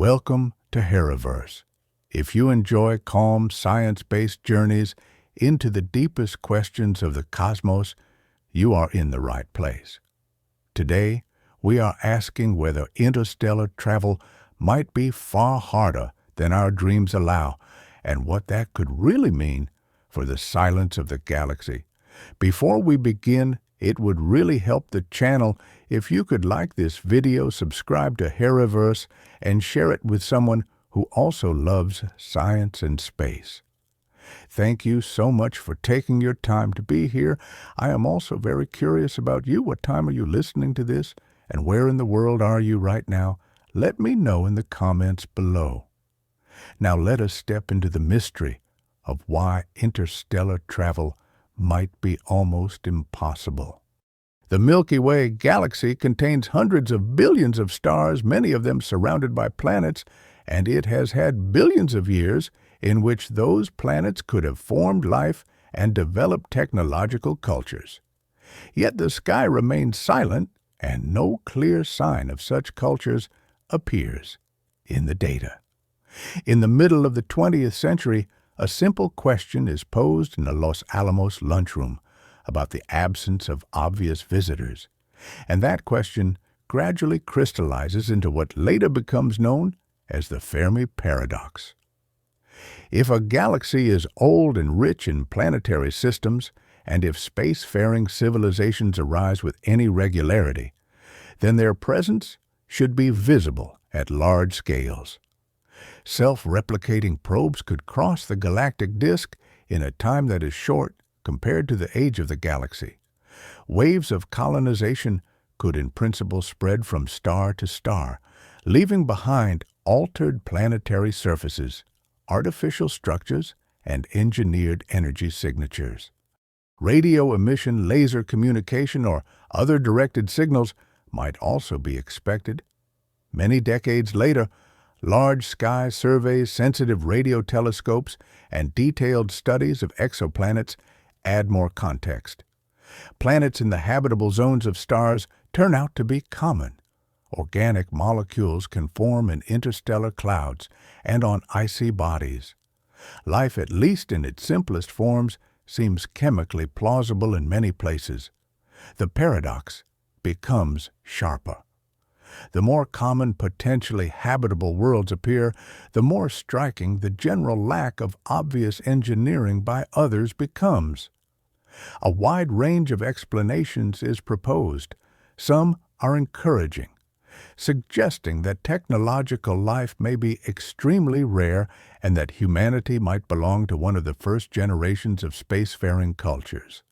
Welcome to Heriverse. If you enjoy calm, science-based journeys into the deepest questions of the cosmos, you are in the right place. Today, we are asking whether interstellar travel might be far harder than our dreams allow, and what that could really mean for the silence of the galaxy. Before we begin, it would really help the channel if you could like this video, subscribe to Heriverse, and share it with someone who also loves science and space. Thank you so much for taking your time to be here. I am also very curious about you. What time are you listening to this? And where in the world are you right now? Let me know in the comments below. Now let us step into the mystery of why interstellar travel might be almost impossible. The Milky Way galaxy contains hundreds of billions of stars, many of them surrounded by planets, and it has had billions of years in which those planets could have formed life and developed technological cultures. Yet the sky remains silent, and no clear sign of such cultures appears in the data. In the middle of the 20th century, a simple question is posed in a Los Alamos lunchroom about the absence of obvious visitors, and that question gradually crystallizes into what later becomes known as the Fermi paradox. If a galaxy is old and rich in planetary systems, and if spacefaring civilizations arise with any regularity, then their presence should be visible at large scales. Self-replicating probes could cross the galactic disk in a time that is short compared to the age of the galaxy. Waves of colonization could in principle spread from star to star, leaving behind altered planetary surfaces, artificial structures, and engineered energy signatures. Radio emission, laser communication, or other directed signals might also be expected. Many decades later, large sky surveys, sensitive radio telescopes, and detailed studies of exoplanets add more context. Planets in the habitable zones of stars turn out to be common. Organic molecules can form in interstellar clouds and on icy bodies. Life, at least in its simplest forms, seems chemically plausible in many places. The paradox becomes sharper. The more common, potentially habitable worlds appear, the more striking the general lack of obvious engineering by others becomes. A wide range of explanations is proposed. Some are encouraging, suggesting that technological life may be extremely rare and that humanity might belong to one of the first generations of spacefaring cultures.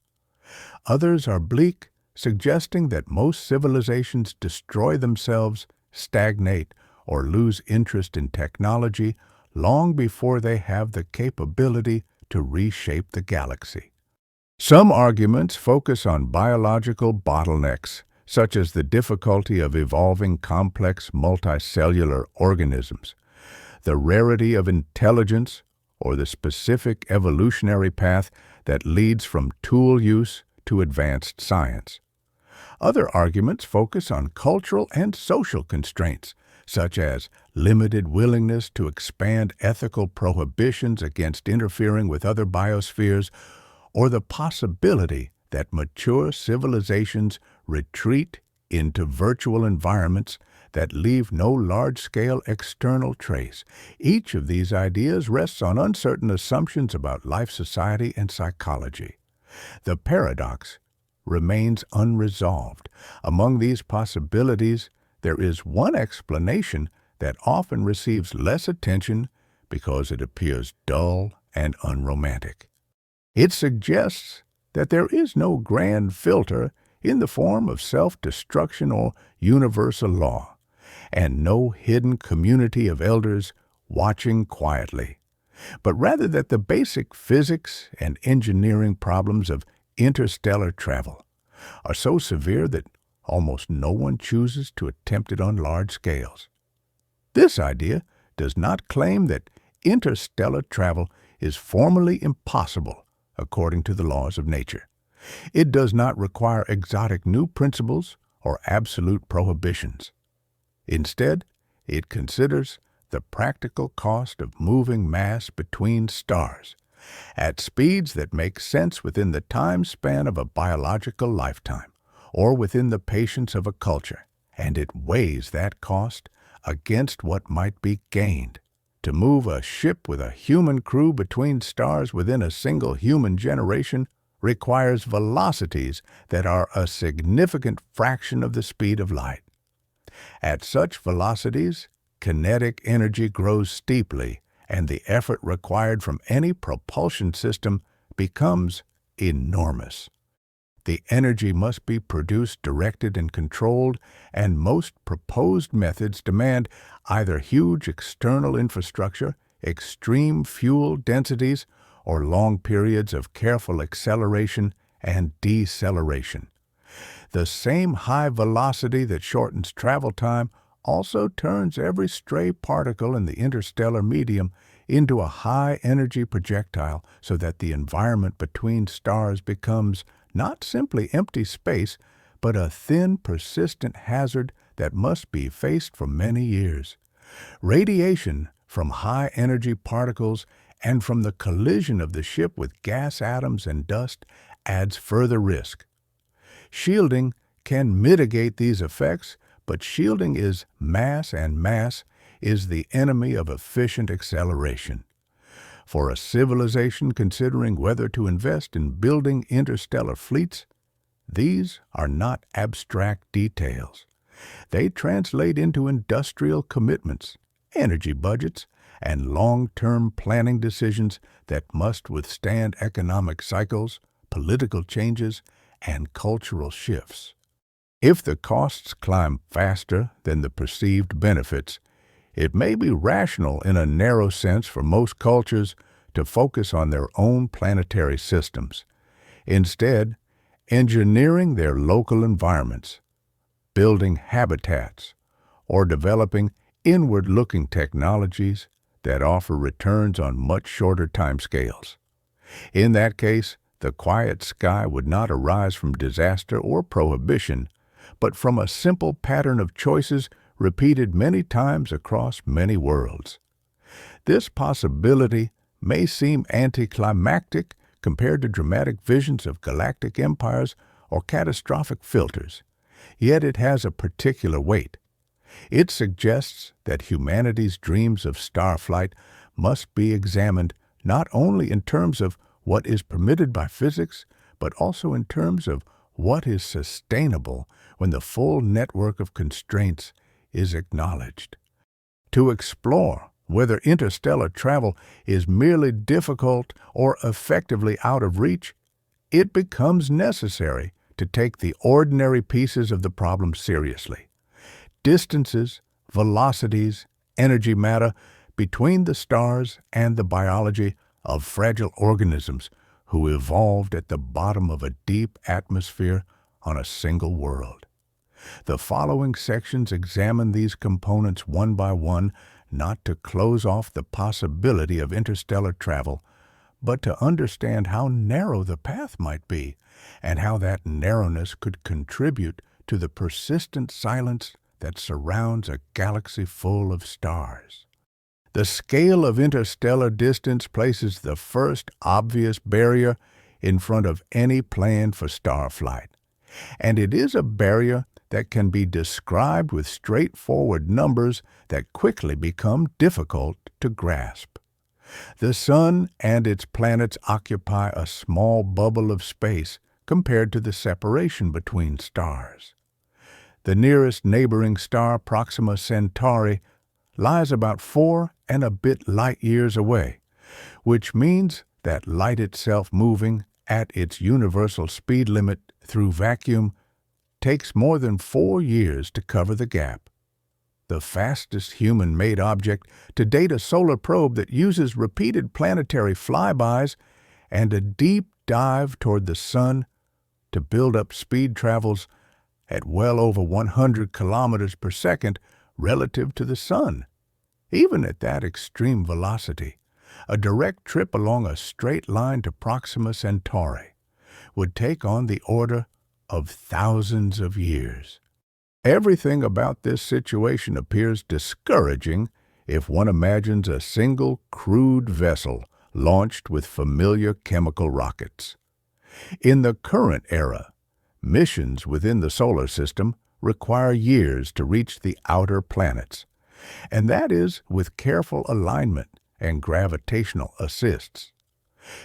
Others are bleak, suggesting that most civilizations destroy themselves, stagnate, or lose interest in technology long before they have the capability to reshape the galaxy. Some arguments focus on biological bottlenecks, such as the difficulty of evolving complex multicellular organisms, the rarity of intelligence, or the specific evolutionary path that leads from tool use to advanced science. Other arguments focus on cultural and social constraints, such as limited willingness to expand ethical prohibitions against interfering with other biospheres, or the possibility that mature civilizations retreat into virtual environments that leave no large-scale external trace. Each of these ideas rests on uncertain assumptions about life, society, and psychology. The paradox remains unresolved. Among these possibilities, there is one explanation that often receives less attention because it appears dull and unromantic. It suggests that there is no grand filter in the form of self-destruction or universal law, and no hidden community of elders watching quietly, but rather that the basic physics and engineering problems of interstellar travel are so severe that almost no one chooses to attempt it on large scales. This idea does not claim that interstellar travel is formally impossible according to the laws of nature. It does not require exotic new principles or absolute prohibitions. Instead, it considers the practical cost of moving mass between stars at speeds that make sense within the time span of a biological lifetime or within the patience of a culture, and it weighs that cost against what might be gained. To move a ship with a human crew between stars within a single human generation requires velocities that are a significant fraction of the speed of light. At such velocities, kinetic energy grows steeply, and the effort required from any propulsion system becomes enormous. The energy must be produced, directed, and controlled, and most proposed methods demand either huge external infrastructure, extreme fuel densities, or long periods of careful acceleration and deceleration. The same high velocity that shortens travel time also turns every stray particle in the interstellar medium into a high-energy projectile so that the environment between stars becomes not simply empty space, but a thin, persistent hazard that must be faced for many years. Radiation from high-energy particles and from the collision of the ship with gas atoms and dust adds further risk. Shielding can mitigate these effects, but shielding is mass, and mass is the enemy of efficient acceleration. For a civilization considering whether to invest in building interstellar fleets, these are not abstract details. They translate into industrial commitments, energy budgets, and long-term planning decisions that must withstand economic cycles, political changes, and cultural shifts. If the costs climb faster than the perceived benefits, it may be rational in a narrow sense for most cultures to focus on their own planetary systems, instead engineering their local environments, building habitats, or developing inward-looking technologies that offer returns on much shorter timescales. In that case, the quiet sky would not arise from disaster or prohibition, but from a simple pattern of choices repeated many times across many worlds. This possibility may seem anticlimactic compared to dramatic visions of galactic empires or catastrophic filters, yet it has a particular weight. It suggests that humanity's dreams of starflight must be examined not only in terms of what is permitted by physics, but also in terms of what is sustainable when the full network of constraints is acknowledged. To explore whether interstellar travel is merely difficult or effectively out of reach, it becomes necessary to take the ordinary pieces of the problem seriously. Distances, velocities, energy matter between the stars and the biology of fragile organisms who evolved at the bottom of a deep atmosphere on a single world. The following sections examine these components one by one, not to close off the possibility of interstellar travel, but to understand how narrow the path might be, and how that narrowness could contribute to the persistent silence that surrounds a galaxy full of stars. The scale of interstellar distance places the first obvious barrier in front of any plan for starflight, and it is a barrier that can be described with straightforward numbers that quickly become difficult to grasp. The Sun and its planets occupy a small bubble of space compared to the separation between stars. The nearest neighboring star, Proxima Centauri, lies about 4 and a bit light-years away, which means that light itself moving at its universal speed limit through vacuum takes more than 4 years to cover the gap. The fastest human-made object to date, a solar probe that uses repeated planetary flybys and a deep dive toward the Sun to build up speed, travels at well over 100 kilometers per second relative to the Sun. Even at that extreme velocity, a direct trip along a straight line to Proxima Centauri would take on the order of thousands of years. Everything about this situation appears discouraging if one imagines a single crude vessel launched with familiar chemical rockets. In the current era, missions within the solar system require years to reach the outer planets, and that is with careful alignment and gravitational assists.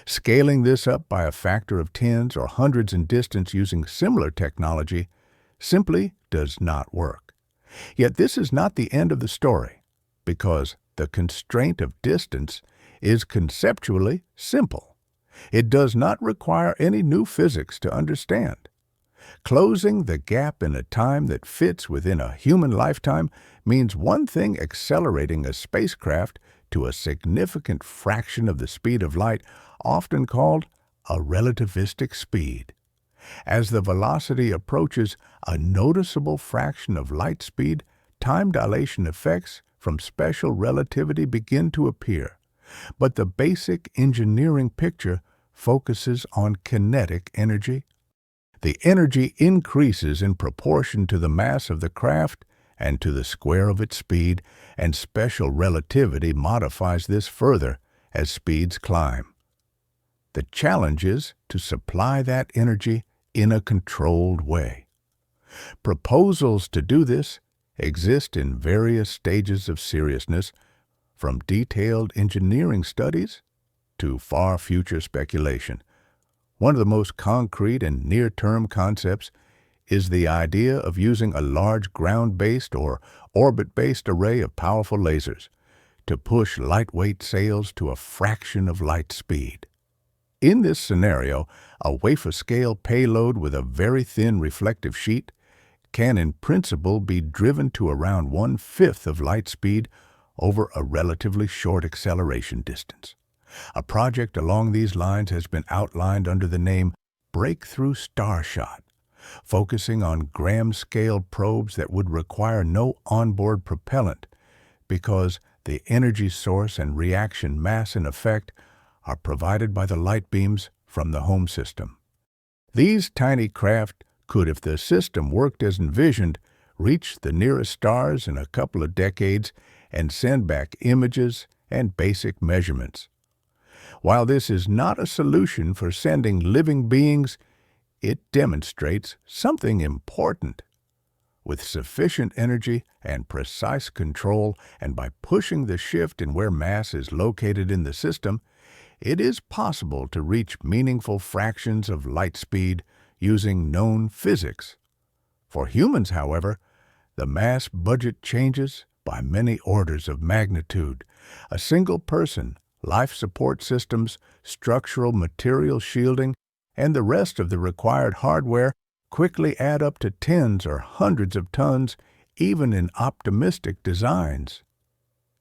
Scaling this up by a factor of tens or hundreds in distance using similar technology simply does not work. Yet this is not the end of the story, because the constraint of distance is conceptually simple. It does not require any new physics to understand. Closing the gap in a time that fits within a human lifetime means one thing: accelerating a spacecraft to a significant fraction of the speed of light, often called a relativistic speed. As the velocity approaches a noticeable fraction of light speed, time dilation effects from special relativity begin to appear. But the basic engineering picture focuses on kinetic energy. The energy increases in proportion to the mass of the craft and to the square of its speed, and special relativity modifies this further as speeds climb. The challenge is to supply that energy in a controlled way. Proposals to do this exist in various stages of seriousness, from detailed engineering studies to far future speculation. One of the most concrete and near-term concepts is the idea of using a large ground-based or orbit-based array of powerful lasers to push lightweight sails to a fraction of light speed. In this scenario, a wafer-scale payload with a very thin reflective sheet can in principle be driven to around 1/5 of light speed over a relatively short acceleration distance. A project along these lines has been outlined under the name Breakthrough Starshot, focusing on gram-scale probes that would require no onboard propellant because the energy source and reaction mass in effect are provided by the light beams from the home system. These tiny craft could, if the system worked as envisioned, reach the nearest stars in a couple of decades and send back images and basic measurements. While this is not a solution for sending living beings, it demonstrates something important. With sufficient energy and precise control, and by pushing the shift in where mass is located in the system, it is possible to reach meaningful fractions of light speed using known physics. For humans, however, the mass budget changes by many orders of magnitude. A single person, life support systems, structural material shielding, and the rest of the required hardware quickly add up to tens or hundreds of tons, even in optimistic designs.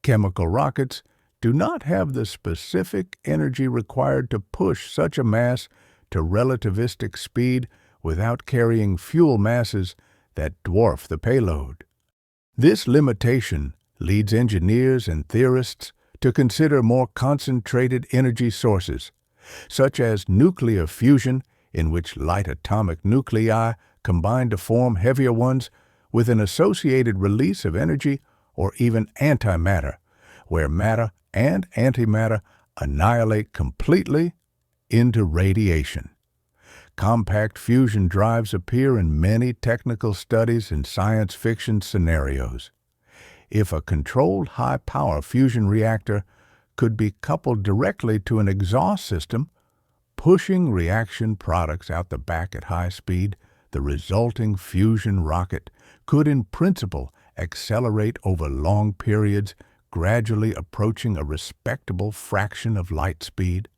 Chemical rockets do not have the specific energy required to push such a mass to relativistic speed without carrying fuel masses that dwarf the payload. This limitation leads engineers and theorists to consider more concentrated energy sources, such as nuclear fusion, in which light atomic nuclei combine to form heavier ones with an associated release of energy, or even antimatter, where matter and antimatter annihilate completely into radiation. Compact fusion drives appear in many technical studies and science fiction scenarios. If a controlled high-power fusion reactor could be coupled directly to an exhaust system, pushing reaction products out the back at high speed, the resulting fusion rocket could in principle accelerate over long periods, gradually approaching a respectable fraction of light speed.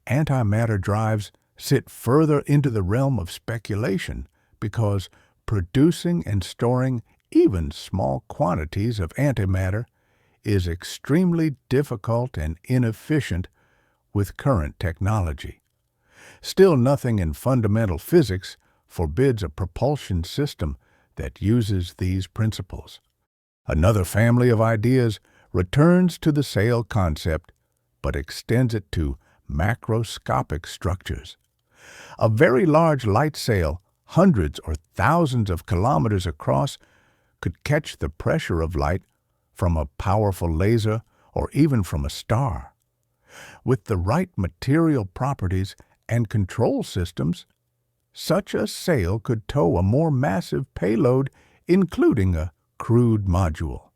Antimatter drives sit further into the realm of speculation because producing and storing even small quantities of antimatter is extremely difficult and inefficient with current technology. Still, nothing in fundamental physics forbids a propulsion system that uses these principles. Another family of ideas returns to the sail concept, but extends it to macroscopic structures. A very large light sail, hundreds or thousands of kilometers across, could catch the pressure of light from a powerful laser, or even from a star. With the right material properties and control systems, such a sail could tow a more massive payload, including a crewed module.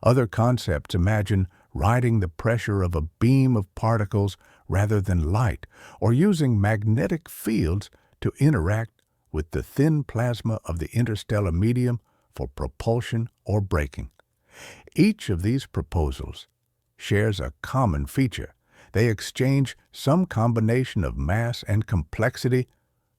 Other concepts imagine riding the pressure of a beam of particles rather than light, or using magnetic fields to interact with the thin plasma of the interstellar medium for propulsion or braking. Each of these proposals shares a common feature. They exchange some combination of mass and complexity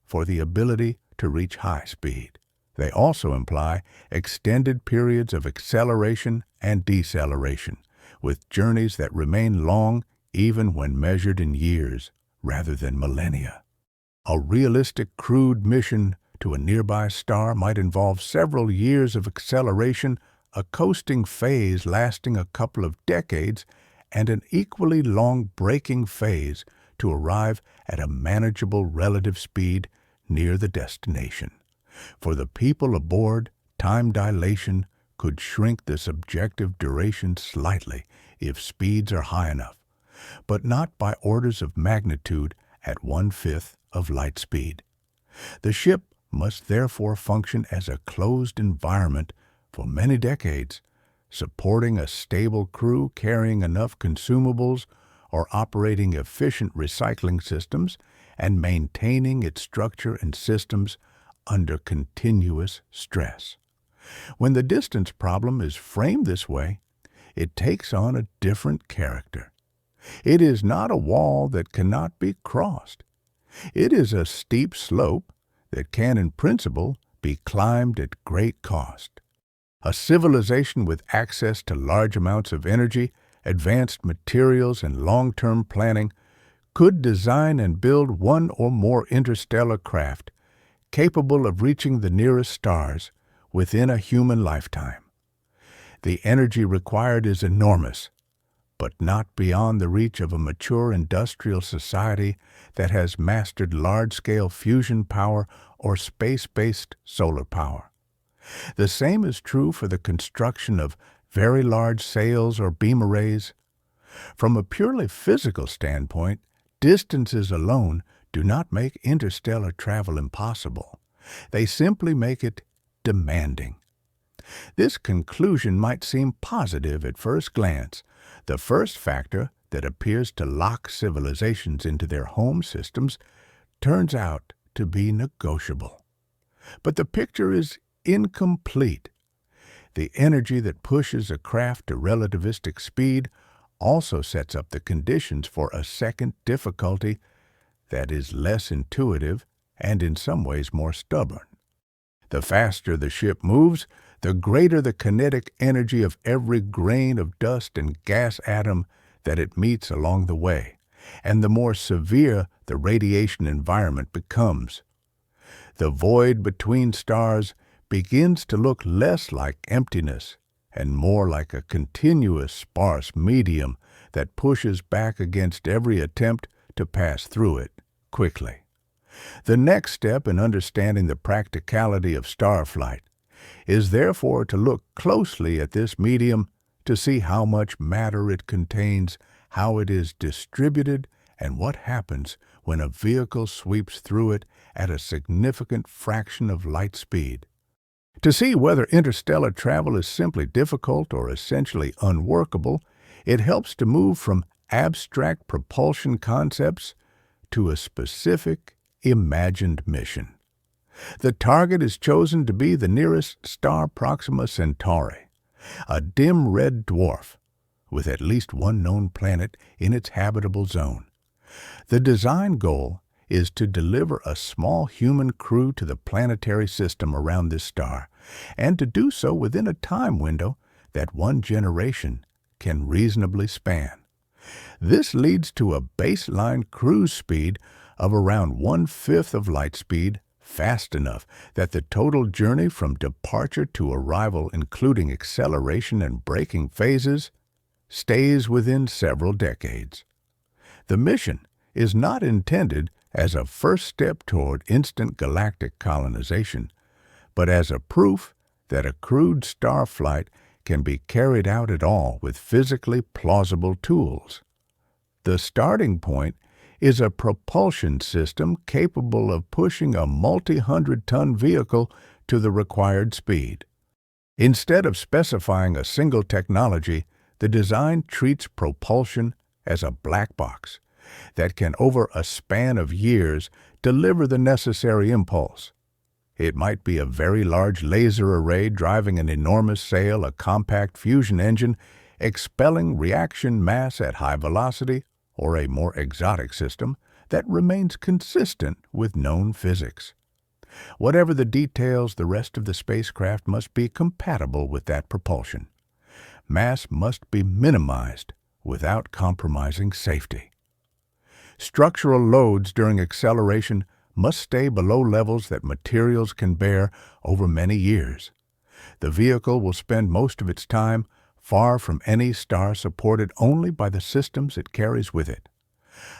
for the ability to reach high speed. They also imply extended periods of acceleration and deceleration, with journeys that remain long even when measured in years rather than millennia. A realistic crewed mission to a nearby star might involve several years of acceleration, a coasting phase lasting a couple of decades, and an equally long braking phase to arrive at a manageable relative speed near the destination. For the people aboard, time dilation could shrink the subjective duration slightly if speeds are high enough, but not by orders of magnitude at 1/5 of light speed. The ship must therefore function as a closed environment for many decades, supporting a stable crew carrying enough consumables or operating efficient recycling systems and maintaining its structure and systems under continuous stress. When the distance problem is framed this way, it takes on a different character. It is not a wall that cannot be crossed. It is a steep slope that can, in principle, be climbed at great cost. A civilization with access to large amounts of energy, advanced materials, and long-term planning could design and build one or more interstellar craft capable of reaching the nearest stars within a human lifetime. The energy required is enormous, but not beyond the reach of a mature industrial society that has mastered large-scale fusion power or space-based solar power. The same is true for the construction of very large sails or beam arrays. From a purely physical standpoint, distances alone do not make interstellar travel impossible. They simply make it demanding. This conclusion might seem positive at first glance. The first factor that appears to lock civilizations into their home systems turns out to be negotiable. But the picture is incomplete. The energy that pushes a craft to relativistic speed also sets up the conditions for a second difficulty that is less intuitive and in some ways more stubborn. The faster the ship moves, the greater the kinetic energy of every grain of dust and gas atom that it meets along the way, and the more severe the radiation environment becomes. The void between stars begins to look less like emptiness and more like a continuous sparse medium that pushes back against every attempt to pass through it quickly. The next step in understanding the practicality of starflight is therefore to look closely at this medium to see how much matter it contains, how it is distributed, and what happens when a vehicle sweeps through it at a significant fraction of light speed. To see whether interstellar travel is simply difficult or essentially unworkable, it helps to move from abstract propulsion concepts to a specific, imagined mission. The target is chosen to be the nearest star Proxima Centauri, a dim red dwarf with at least one known planet in its habitable zone. The design goal is to deliver a small human crew to the planetary system around this star, and to do so within a time window that one generation can reasonably span. This leads to a baseline cruise speed of around 1/5 of light speed, fast enough that the total journey from departure to arrival, including acceleration and braking phases, stays within several decades. The mission is not intended as a first step toward instant galactic colonization, but as a proof that a crewed starflight can be carried out at all with physically plausible tools. The starting point is a propulsion system capable of pushing a multi-hundred-ton vehicle to the required speed. Instead of specifying a single technology, the design treats propulsion as a black box that can, over a span of years, deliver the necessary impulse. It might be a very large laser array driving an enormous sail, a compact fusion engine expelling reaction mass at high velocity, or a more exotic system that remains consistent with known physics. Whatever the details, the rest of the spacecraft must be compatible with that propulsion. Mass must be minimized without compromising safety. Structural loads during acceleration must stay below levels that materials can bear over many years. The vehicle will spend most of its time far from any star, supported only by the systems it carries with it.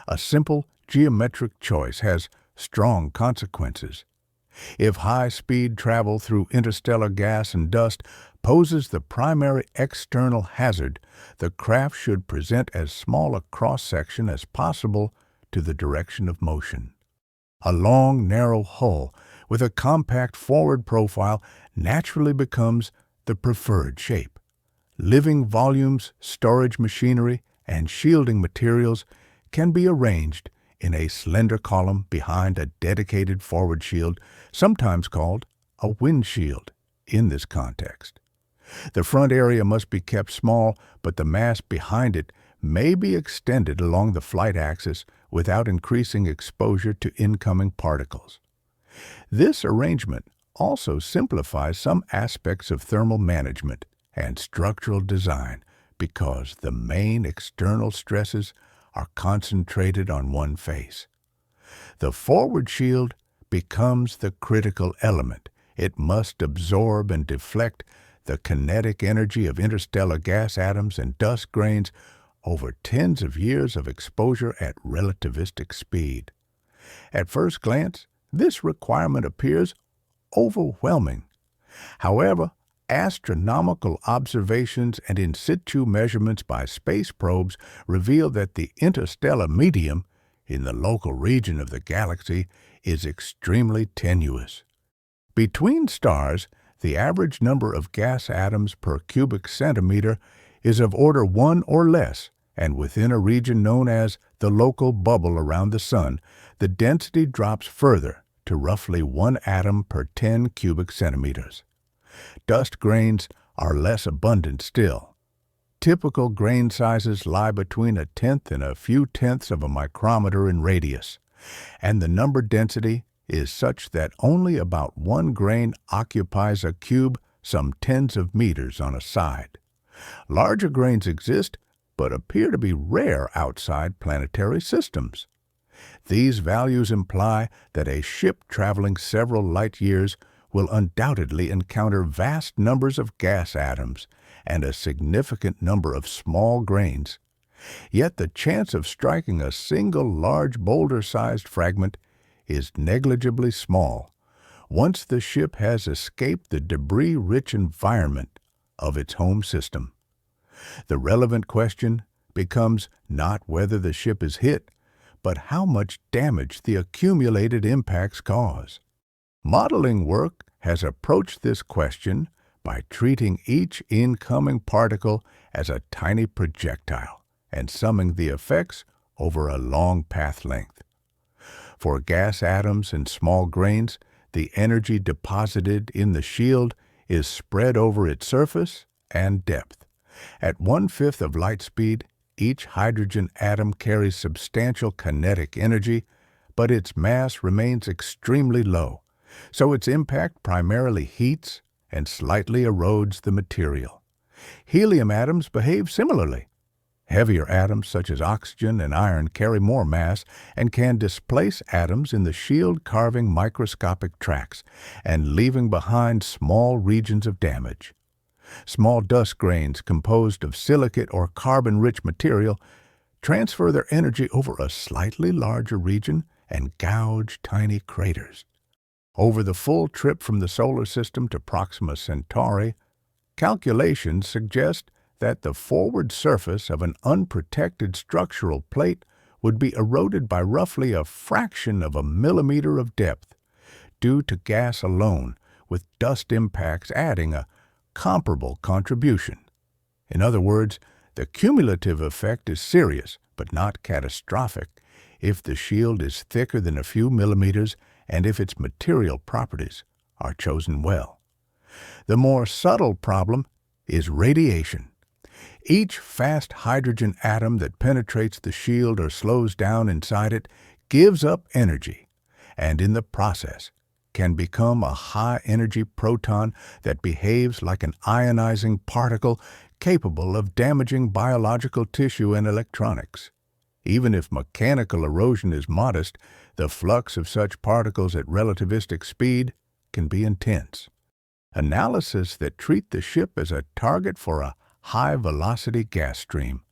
A simple geometric choice has strong consequences. If high-speed travel through interstellar gas and dust poses the primary external hazard, the craft should present as small a cross-section as possible to the direction of motion. A long, narrow hull with a compact forward profile naturally becomes the preferred shape. Living volumes, storage machinery, and shielding materials can be arranged in a slender column behind a dedicated forward shield, sometimes called a windshield in this context. The front area must be kept small, but the mass behind it may be extended along the flight axis without increasing exposure to incoming particles. This arrangement also simplifies some aspects of thermal management and structural design because the main external stresses are concentrated on one face. The forward shield becomes the critical element. It must absorb and deflect the kinetic energy of interstellar gas atoms and dust grains over tens of years of exposure at relativistic speed. At first glance, this requirement appears overwhelming. However, astronomical observations and in situ measurements by space probes reveal that the interstellar medium in the local region of the galaxy is extremely tenuous. Between stars, the average number of gas atoms per cubic centimeter is of order 1 or less, and within a region known as the local bubble around the Sun, the density drops further to roughly 1 atom per 10 cubic centimeters. Dust grains are less abundant still. Typical grain sizes lie between a tenth and a few tenths of a micrometer in radius, and the number density is such that only about 1 grain occupies a cube some tens of meters on a side. Larger grains exist, but appear to be rare outside planetary systems. These values imply that a ship traveling several light years will undoubtedly encounter vast numbers of gas atoms and a significant number of small grains. Yet the chance of striking a single large boulder-sized fragment is negligibly small once the ship has escaped the debris-rich environment of its home system. The relevant question becomes not whether the ship is hit, but how much damage the accumulated impacts cause. Modeling work has approached this question by treating each incoming particle as a tiny projectile and summing the effects over a long path length. For gas atoms and small grains, the energy deposited in the shield is spread over its surface and depth. At 1/5 of light speed, each hydrogen atom carries substantial kinetic energy, but its mass remains extremely low, so its impact primarily heats and slightly erodes the material. Helium atoms behave similarly. Heavier atoms such as oxygen and iron carry more mass and can displace atoms in the shield, carving microscopic tracks and leaving behind small regions of damage. Small dust grains composed of silicate or carbon-rich material transfer their energy over a slightly larger region and gouge tiny craters. Over the full trip from the solar system to Proxima Centauri, Calculations suggest that the forward surface of an unprotected structural plate would be eroded by roughly a fraction of a millimeter of depth due to gas alone, with dust impacts adding a comparable contribution. In other words, the cumulative effect is serious but not catastrophic if the shield is thicker than a few millimeters and if its material properties are chosen well. The more subtle problem is radiation. Each fast hydrogen atom that penetrates the shield or slows down inside it gives up energy, and in the process can become a high-energy proton that behaves like an ionizing particle capable of damaging biological tissue and electronics. Even if mechanical erosion is modest, the flux of such particles at relativistic speed can be intense. Analysis that treat the ship as a target for a high-velocity gas stream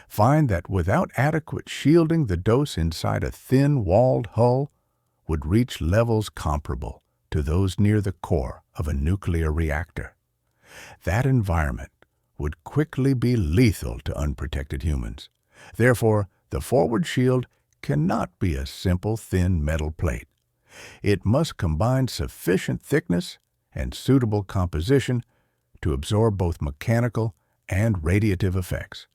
find that without adequate shielding, the dose inside a thin-walled hull would reach levels comparable to those near the core of a nuclear reactor. That environment would quickly be lethal to unprotected humans. Therefore, the forward shield cannot be a simple thin metal plate. It must combine sufficient thickness and suitable composition to absorb both mechanical and radiative effects.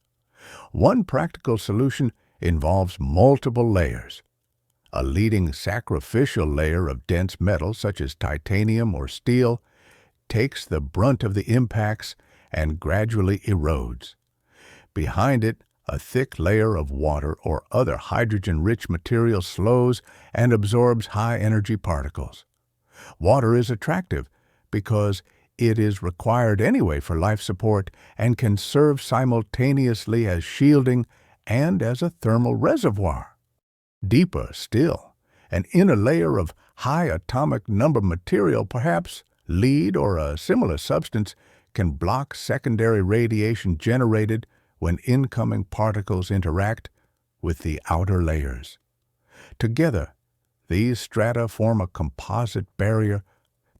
One practical solution involves multiple layers. A leading sacrificial layer of dense metal, such as titanium or steel, takes the brunt of the impacts and gradually erodes. Behind it, a thick layer of water or other hydrogen-rich material slows and absorbs high-energy particles. Water is attractive because it is required anyway for life support and can serve simultaneously as shielding and as a thermal reservoir. Deeper still, an inner layer of high atomic number material, perhaps lead or a similar substance, can block secondary radiation generated when incoming particles interact with the outer layers. Together, these strata form a composite barrier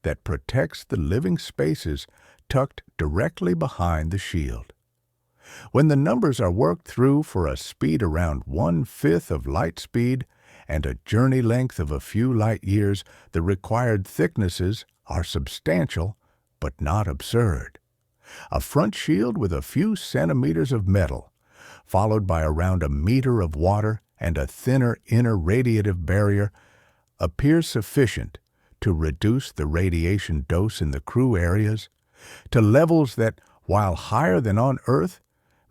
that protects the living spaces tucked directly behind the shield. When the numbers are worked through for a speed around 1/5 of light speed and a journey length of a few light years, the required thicknesses are substantial but not absurd. A front shield with a few centimeters of metal, followed by around a meter of water and a thinner inner radiative barrier, appears sufficient to reduce the radiation dose in the crew areas to levels that, while higher than on Earth,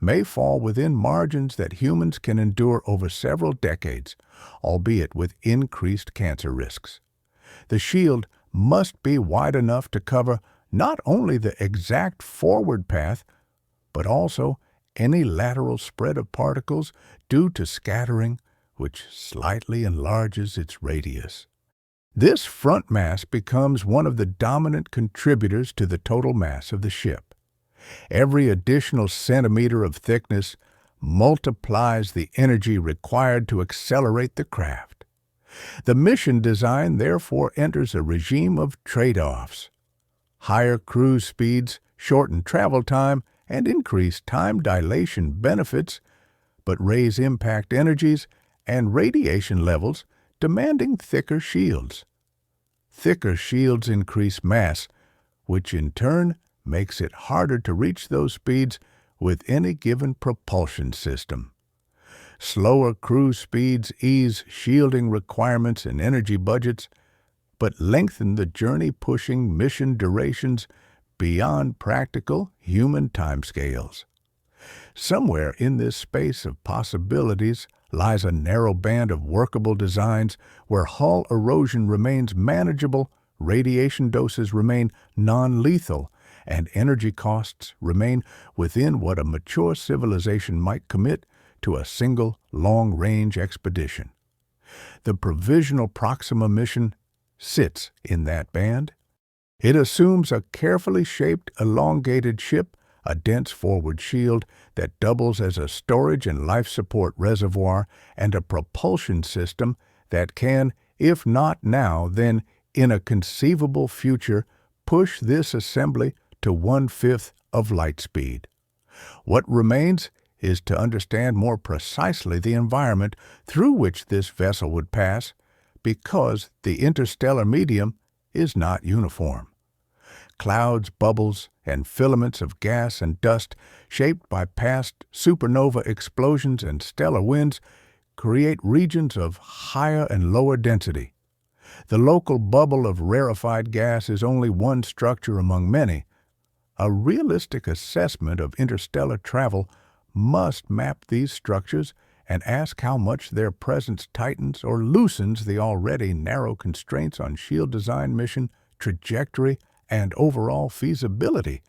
may fall within margins that humans can endure over several decades, albeit with increased cancer risks. The shield must be wide enough to cover not only the exact forward path, but also any lateral spread of particles due to scattering, which slightly enlarges its radius. This front mass becomes one of the dominant contributors to the total mass of the ship. Every additional centimeter of thickness multiplies the energy required to accelerate the craft. The mission design therefore enters a regime of trade-offs. Higher cruise speeds shorten travel time and increase time dilation benefits, but raise impact energies and radiation levels, demanding thicker shields. Thicker shields increase mass, which in turn makes it harder to reach those speeds with any given propulsion system. Slower cruise speeds ease shielding requirements and energy budgets, but lengthen the journey, pushing mission durations beyond practical human timescales. Somewhere in this space of possibilities lies a narrow band of workable designs where hull erosion remains manageable, radiation doses remain non-lethal, and energy costs remain within what a mature civilization might commit to a single long-range expedition. The Provisional Proxima mission sits in that band. It assumes a carefully shaped, elongated ship, a dense forward shield that doubles as a storage and life support reservoir, and a propulsion system that can, if not now, then in a conceivable future, push this assembly to 1/5 of light speed. What remains is to understand more precisely the environment through which this vessel would pass, because the interstellar medium is not uniform. Clouds, bubbles, and filaments of gas and dust shaped by past supernova explosions and stellar winds create regions of higher and lower density. The local bubble of rarefied gas is only one structure among many. A realistic assessment of interstellar travel must map these structures and ask how much their presence tightens or loosens the already narrow constraints on shield design, mission, trajectory, and overall feasibility.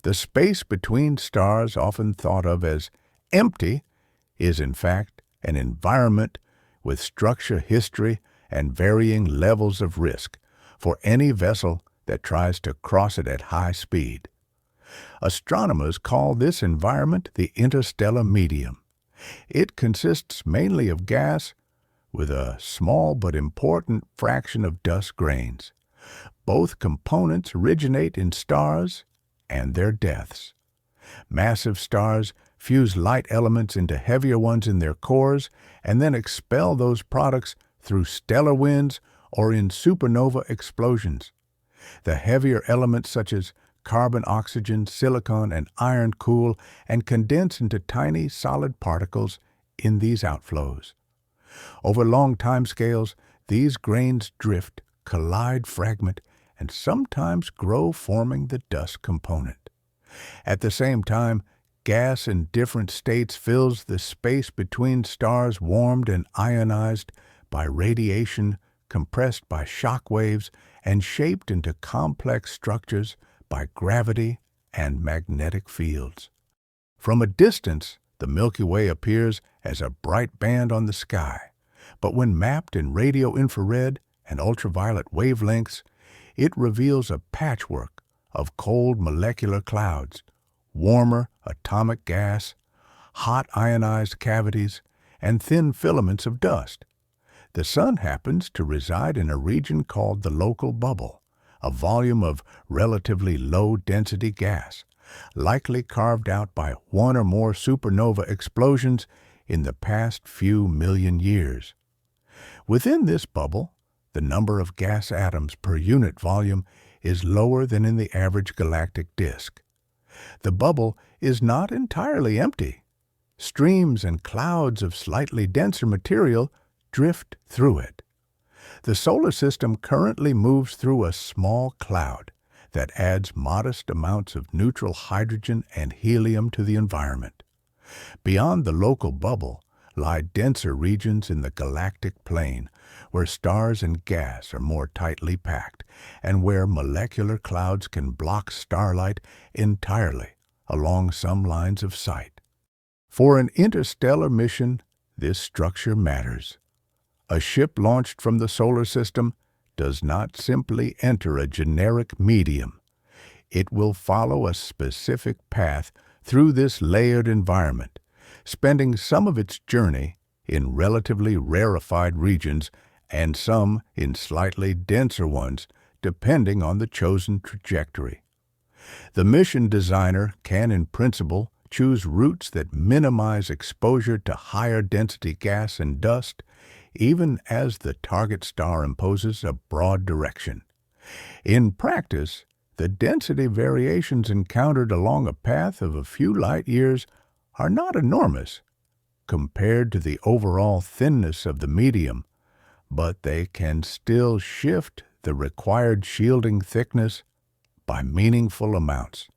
The space between stars, often thought of as empty, is in fact an environment with structure, history, and varying levels of risk for any vessel that tries to cross it at high speed. Astronomers call this environment the interstellar medium. It consists mainly of gas with a small but important fraction of dust grains. Both components originate in stars and their deaths. Massive stars fuse light elements into heavier ones in their cores and then expel those products through stellar winds or in supernova explosions. The heavier elements such as carbon, oxygen, silicon, and iron cool and condense into tiny solid particles in these outflows. Over long timescales, these grains drift, collide, fragment, and sometimes grow, forming the dust component. At the same time, gas in different states fills the space between stars, warmed and ionized by radiation, compressed by shock waves, and shaped into complex structures by gravity and magnetic fields. From a distance, the Milky Way appears as a bright band on the sky, but when mapped in radio infrared and ultraviolet wavelengths, it reveals a patchwork of cold molecular clouds, warmer atomic gas, hot ionized cavities, and thin filaments of dust. The Sun happens to reside in a region called the local bubble, a volume of relatively low-density gas, likely carved out by one or more supernova explosions in the past few million years. Within this bubble, the number of gas atoms per unit volume is lower than in the average galactic disk. The bubble is not entirely empty. Streams and clouds of slightly denser material drift through it. The solar system currently moves through a small cloud that adds modest amounts of neutral hydrogen and helium to the environment. Beyond the local bubble lie denser regions in the galactic plane, where stars and gas are more tightly packed, and where molecular clouds can block starlight entirely along some lines of sight. For an interstellar mission, this structure matters. A ship launched from the solar system does not simply enter a generic medium. It will follow a specific path through this layered environment, spending some of its journey in relatively rarefied regions and some in slightly denser ones, depending on the chosen trajectory. The mission designer can, in principle, choose routes that minimize exposure to higher density gas and dust, even as the target star imposes a broad direction. In practice, the density variations encountered along a path of a few light years are not enormous compared to the overall thinness of the medium, but they can still shift the required shielding thickness by meaningful amounts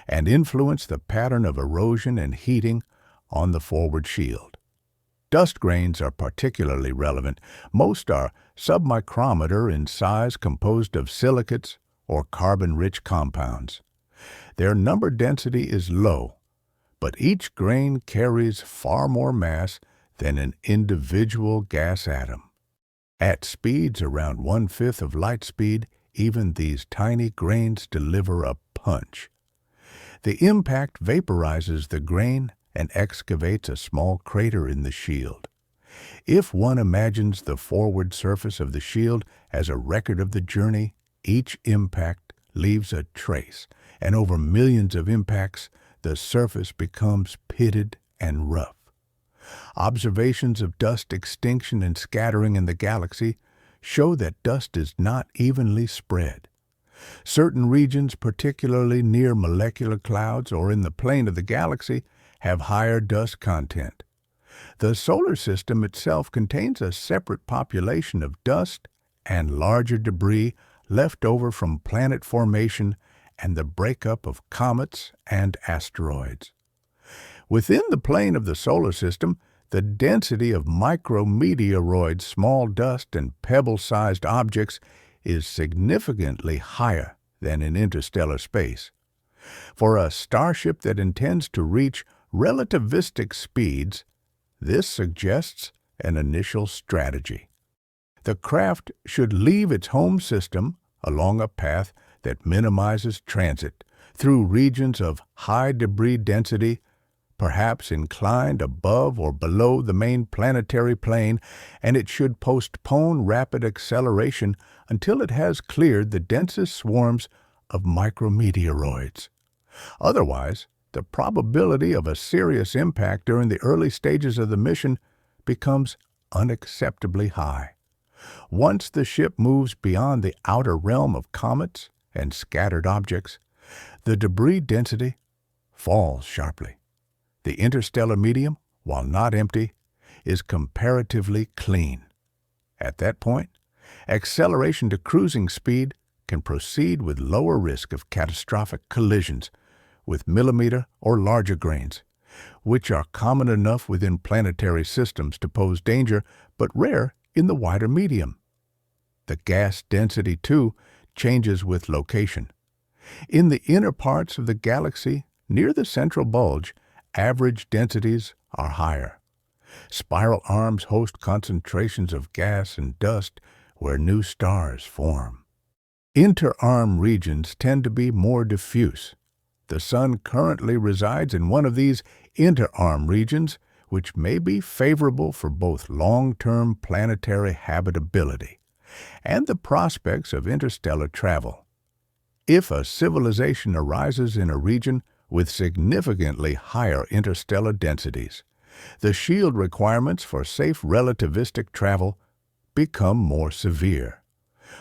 and influence the pattern of erosion and heating on the forward shield. Dust grains are particularly relevant. Most are submicrometer in size, composed of silicates or carbon-rich compounds. Their number density is low, but each grain carries far more mass than an individual gas atom. At speeds around 1/5 of light speed, even these tiny grains deliver a punch. The impact vaporizes the grain and excavates a small crater in the shield. If one imagines the forward surface of the shield as a record of the journey, each impact leaves a trace, and over millions of impacts, the surface becomes pitted and rough. Observations of dust extinction and scattering in the galaxy show that dust is not evenly spread. Certain regions, particularly near molecular clouds or in the plane of the galaxy, have higher dust content. The solar system itself contains a separate population of dust and larger debris left over from planet formation and the breakup of comets and asteroids. Within the plane of the solar system, the density of micrometeoroids, small dust, and pebble-sized objects is significantly higher than in interstellar space. For a starship that intends to reach relativistic speeds, this suggests an initial strategy. The craft should leave its home system along a path that minimizes transit through regions of high debris density, perhaps inclined above or below the main planetary plane, and it should postpone rapid acceleration until it has cleared the densest swarms of micrometeoroids. Otherwise, the probability of a serious impact during the early stages of the mission becomes unacceptably high. Once the ship moves beyond the outer realm of comets and scattered objects, the debris density falls sharply. The interstellar medium, while not empty, is comparatively clean. At that point, acceleration to cruising speed can proceed with lower risk of catastrophic collisions with millimeter or larger grains, which are common enough within planetary systems to pose danger but rare in the wider medium. The gas density, too, changes with location. In the inner parts of the galaxy, near the central bulge, average densities are higher. Spiral arms host concentrations of gas and dust where new stars form. Inter-arm regions tend to be more diffuse. The Sun currently resides in one of these inter-arm regions, which may be favorable for both long-term planetary habitability and the prospects of interstellar travel. If a civilization arises in a region with significantly higher interstellar densities, the shield requirements for safe relativistic travel become more severe.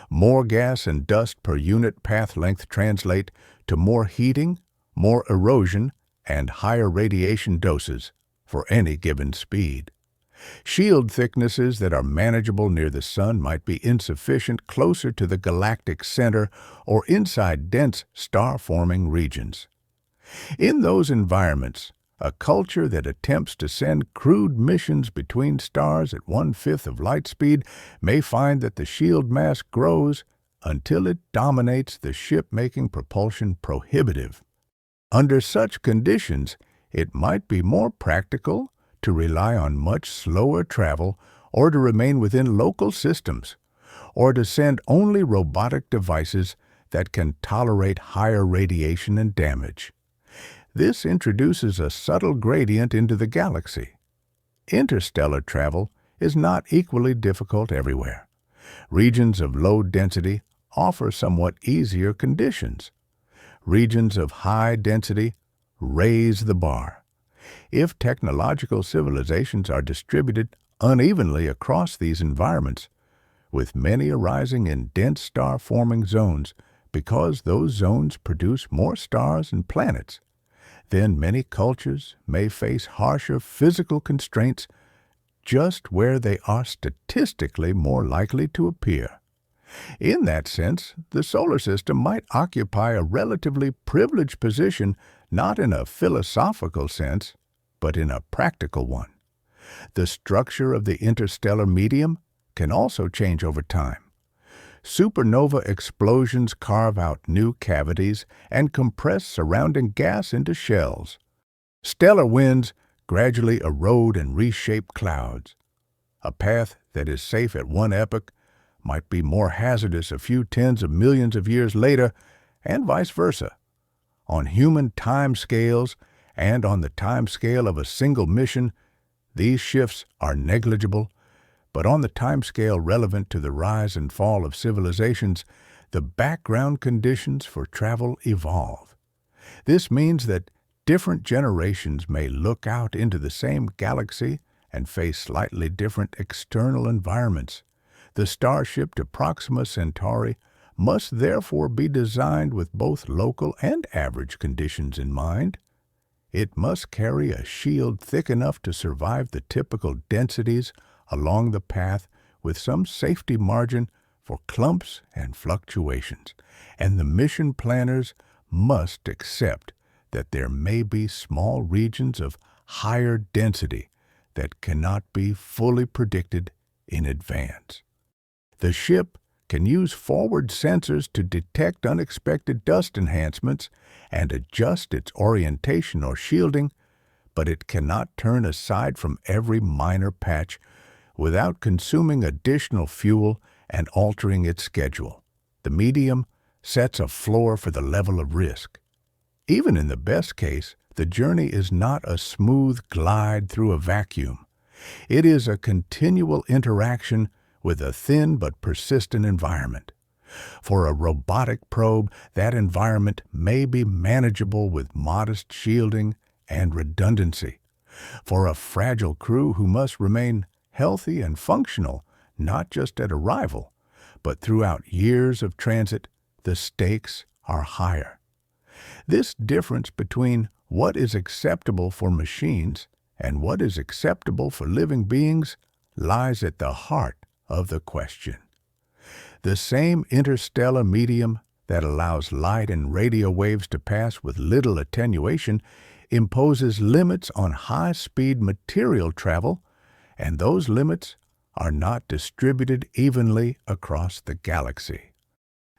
More gas and dust per unit path length translate to more heating, more erosion, and higher radiation doses for any given speed. Shield thicknesses that are manageable near the Sun might be insufficient closer to the galactic center or inside dense star-forming regions. In those environments, a culture that attempts to send crewed missions between stars at 1/5 of light speed may find that the shield mass grows until it dominates the ship, making propulsion prohibitive. Under such conditions, it might be more practical to rely on much slower travel or to remain within local systems, or to send only robotic devices that can tolerate higher radiation and damage. This introduces a subtle gradient into the galaxy. Interstellar travel is not equally difficult everywhere. Regions of low density offer somewhat easier conditions. Regions of high density raise the bar. If technological civilizations are distributed unevenly across these environments, with many arising in dense star-forming zones because those zones produce more stars and planets, then many cultures may face harsher physical constraints just where they are statistically more likely to appear. In that sense, the solar system might occupy a relatively privileged position, not in a philosophical sense, but in a practical one. The structure of the interstellar medium can also change over time. Supernova explosions carve out new cavities and compress surrounding gas into shells. Stellar winds gradually erode and reshape clouds. A path that is safe at one epoch might be more hazardous a few tens of millions of years later, and vice versa. On human time scales and on the time scale of a single mission, these shifts are negligible, but on the time scale relevant to the rise and fall of civilizations, the background conditions for travel evolve. This means that different generations may look out into the same galaxy and face slightly different external environments. The starship to Proxima Centauri must therefore be designed with both local and average conditions in mind. It must carry a shield thick enough to survive the typical densities along the path with some safety margin for clumps and fluctuations, and the mission planners must accept that there may be small regions of higher density that cannot be fully predicted in advance. The ship can use forward sensors to detect unexpected dust enhancements and adjust its orientation or shielding, but it cannot turn aside from every minor patch without consuming additional fuel and altering its schedule. The medium sets a floor for the level of risk. Even in the best case, the journey is not a smooth glide through a vacuum. It is a continual interaction with a thin but persistent environment. For a robotic probe, that environment may be manageable with modest shielding and redundancy. For a fragile crew who must remain healthy and functional, not just at arrival, but throughout years of transit, the stakes are higher. This difference between what is acceptable for machines and what is acceptable for living beings lies at the heart of the question. The same interstellar medium that allows light and radio waves to pass with little attenuation imposes limits on high-speed material travel, and those limits are not distributed evenly across the galaxy.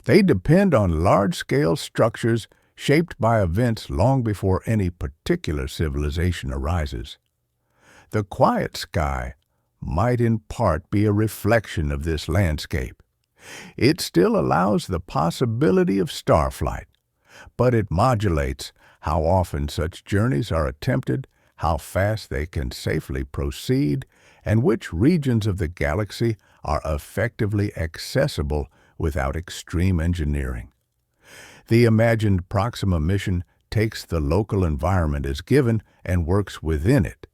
They depend on large-scale structures shaped by events long before any particular civilization arises. The quiet sky might in part be a reflection of this landscape. It still allows the possibility of starflight, but it modulates how often such journeys are attempted, how fast they can safely proceed, and which regions of the galaxy are effectively accessible without extreme engineering. The imagined Proxima mission takes the local environment as given and works within it,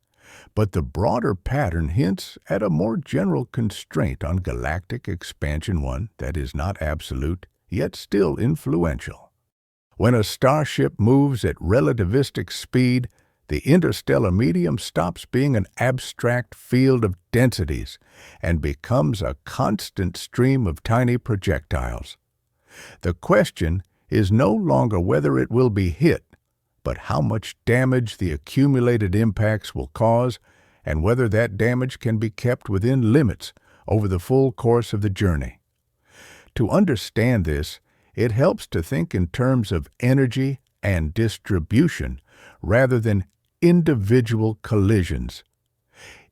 but the broader pattern hints at a more general constraint on galactic expansion, one that is not absolute, yet still influential. When a starship moves at relativistic speed, the interstellar medium stops being an abstract field of densities and becomes a constant stream of tiny projectiles. The question is no longer whether it will be hit, but how much damage the accumulated impacts will cause and whether that damage can be kept within limits over the full course of the journey. To understand this, it helps to think in terms of energy and distribution rather than individual collisions.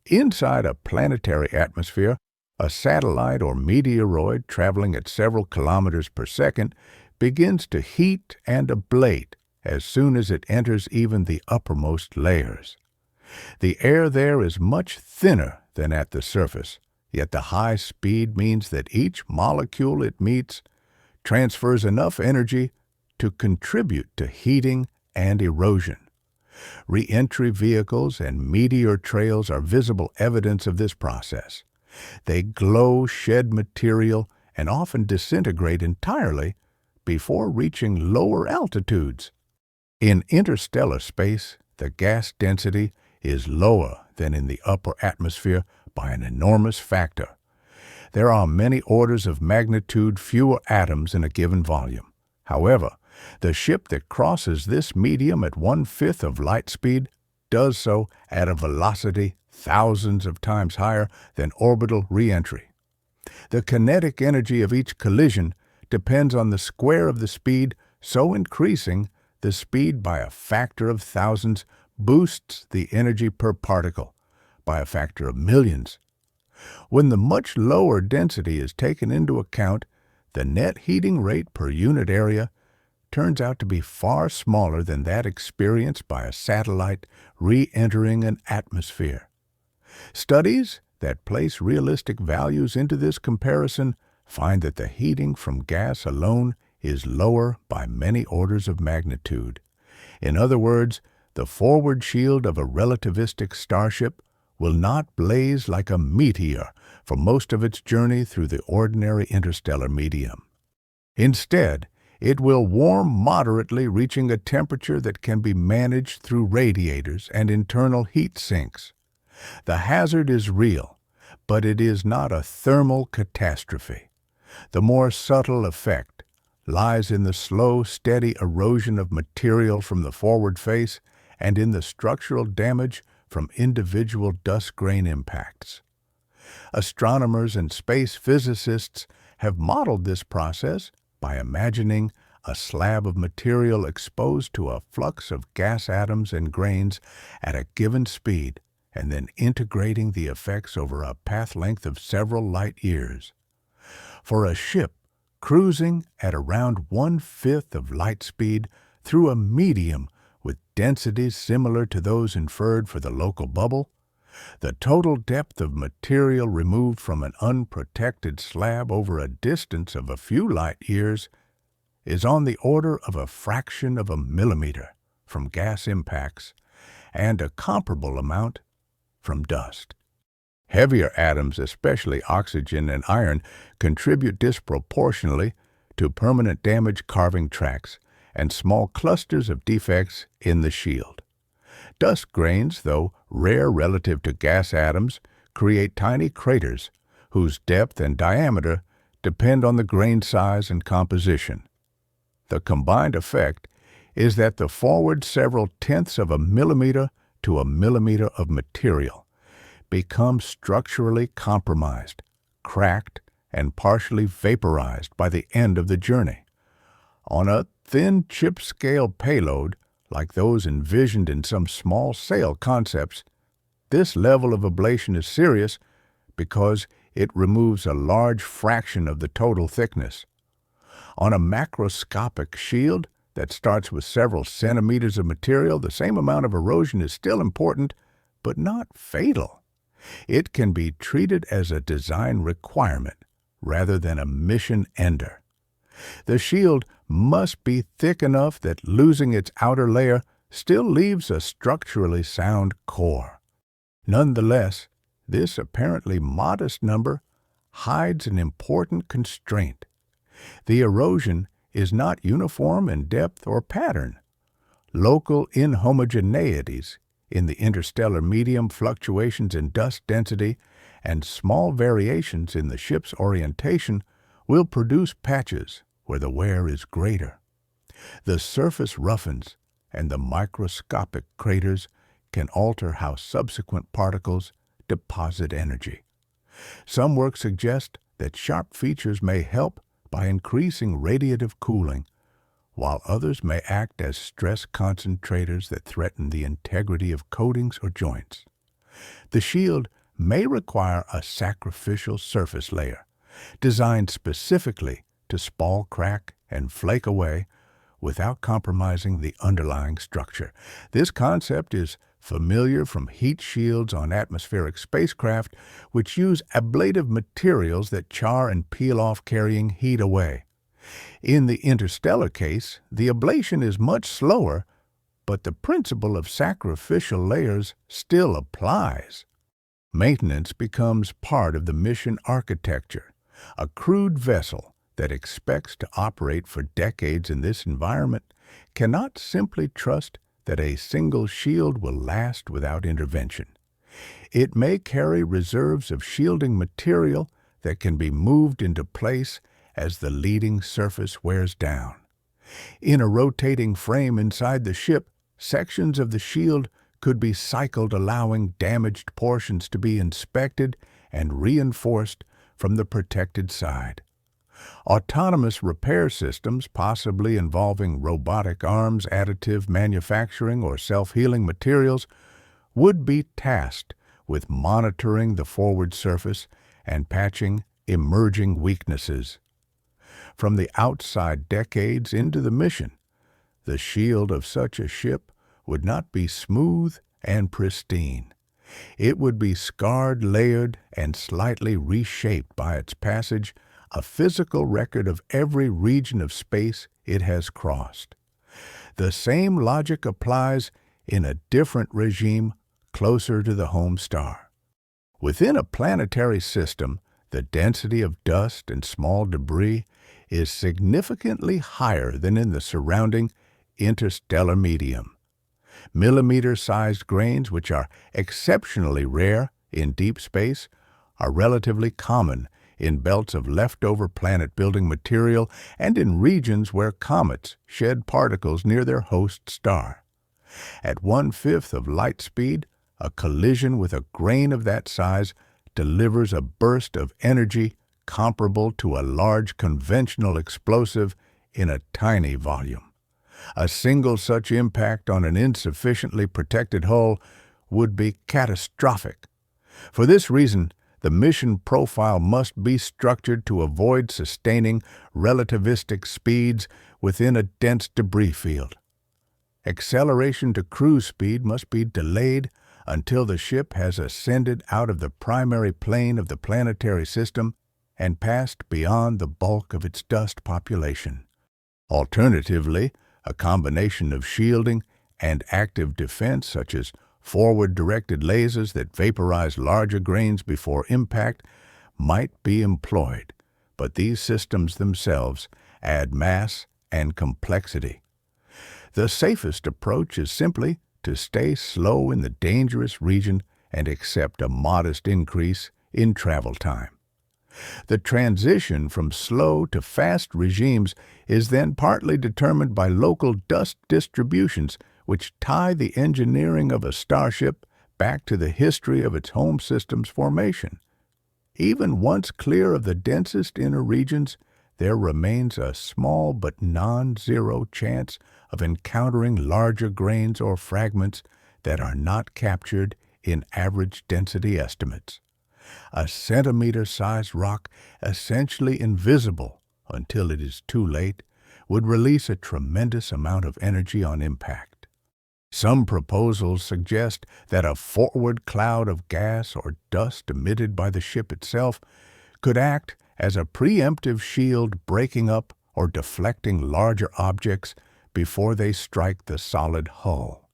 Inside a planetary atmosphere, a satellite or meteoroid traveling at several kilometers per second begins to heat and ablate as soon as it enters even the uppermost layers. The air there is much thinner than at the surface, yet the high speed means that each molecule it meets transfers enough energy to contribute to heating and erosion. Re-entry vehicles and meteor trails are visible evidence of this process. They glow, shed material, and often disintegrate entirely before reaching lower altitudes. In interstellar space, the gas density is lower than in the upper atmosphere by an enormous factor. There are many orders of magnitude fewer atoms in a given volume. However, the ship that crosses this medium at 1/5 of light speed does so at a velocity thousands of times higher than orbital re-entry. The kinetic energy of each collision depends on the square of the speed, so increasing the speed by a factor of thousands boosts the energy per particle by a factor of millions. When the much lower density is taken into account, the net heating rate per unit area turns out to be far smaller than that experienced by a satellite re-entering an atmosphere. Studies that place realistic values into this comparison find that the heating from gas alone is lower by many orders of magnitude. In other words, the forward shield of a relativistic starship will not blaze like a meteor for most of its journey through the ordinary interstellar medium. Instead, it will warm moderately, reaching a temperature that can be managed through radiators and internal heat sinks. The hazard is real, but it is not a thermal catastrophe. The more subtle effect lies in the slow, steady erosion of material from the forward face and in the structural damage from individual dust grain impacts. Astronomers and space physicists have modeled this process by imagining a slab of material exposed to a flux of gas atoms and grains at a given speed, and then integrating the effects over a path length of several light years. For a ship cruising at around 1/5 of light speed through a medium with densities similar to those inferred for the local bubble, the total depth of material removed from an unprotected slab over a distance of a few light years is on the order of a fraction of a millimeter from gas impacts and a comparable amount from dust. Heavier atoms, especially oxygen and iron, contribute disproportionately to permanent damage, carving tracks and small clusters of defects in the shield. Dust grains, though rare relative to gas atoms, create tiny craters whose depth and diameter depend on the grain size and composition. The combined effect is that the forward several tenths of a millimeter to a millimeter of material become structurally compromised, cracked, and partially vaporized by the end of the journey. On a thin chip-scale payload, like those envisioned in some small sail concepts, this level of ablation is serious because it removes a large fraction of the total thickness. On a macroscopic shield that starts with several centimeters of material, the same amount of erosion is still important, but not fatal. It can be treated as a design requirement rather than a mission ender. The shield must be thick enough that losing its outer layer still leaves a structurally sound core. Nonetheless, this apparently modest number hides an important constraint. The erosion is not uniform in depth or pattern. Local inhomogeneities in the interstellar medium, fluctuations in dust density, and small variations in the ship's orientation will produce patches where the wear is greater. The surface roughens, and the microscopic craters can alter how subsequent particles deposit energy. Some work suggest that sharp features may help by increasing radiative cooling, while others may act as stress concentrators that threaten the integrity of coatings or joints. The shield may require a sacrificial surface layer, designed specifically to spall, crack, and flake away without compromising the underlying structure. This concept is familiar from heat shields on atmospheric spacecraft, which use ablative materials that char and peel off, carrying heat away. In the interstellar case, the ablation is much slower, but the principle of sacrificial layers still applies. Maintenance becomes part of the mission architecture. A crewed vessel that expects to operate for decades in this environment cannot simply trust that a single shield will last without intervention. It may carry reserves of shielding material that can be moved into place as the leading surface wears down. In a rotating frame inside the ship, sections of the shield could be cycled, allowing damaged portions to be inspected and reinforced from the protected side. Autonomous repair systems, possibly involving robotic arms, additive manufacturing, or self-healing materials, would be tasked with monitoring the forward surface and patching emerging weaknesses. From the outside decades into the mission, the shield of such a ship would not be smooth and pristine. It would be scarred, layered, and slightly reshaped by its passage, a physical record of every region of space it has crossed. The same logic applies in a different regime closer to the home star. Within a planetary system, the density of dust and small debris is significantly higher than in the surrounding interstellar medium. Millimeter-sized grains, which are exceptionally rare in deep space, are relatively common in belts of leftover planet-building material and in regions where comets shed particles near their host star. At 1/5 of light speed, a collision with a grain of that size delivers a burst of energy comparable to a large conventional explosive in a tiny volume. A single such impact on an insufficiently protected hull would be catastrophic. For this reason, the mission profile must be structured to avoid sustaining relativistic speeds within a dense debris field. Acceleration to cruise speed must be delayed until the ship has ascended out of the primary plane of the planetary system and passed beyond the bulk of its dust population. Alternatively, a combination of shielding and active defense, such as forward-directed lasers that vaporize larger grains before impact, might be employed, but these systems themselves add mass and complexity. The safest approach is simply to stay slow in the dangerous region and accept a modest increase in travel time. The transition from slow to fast regimes is then partly determined by local dust distributions, which tie the engineering of a starship back to the history of its home system's formation. Even once clear of the densest inner regions, there remains a small but non-zero chance of encountering larger grains or fragments that are not captured in average density estimates. A centimeter-sized rock, essentially invisible until it is too late, would release a tremendous amount of energy on impact. Some proposals suggest that a forward cloud of gas or dust emitted by the ship itself could act as a preemptive shield, breaking up or deflecting larger objects before they strike the solid hull.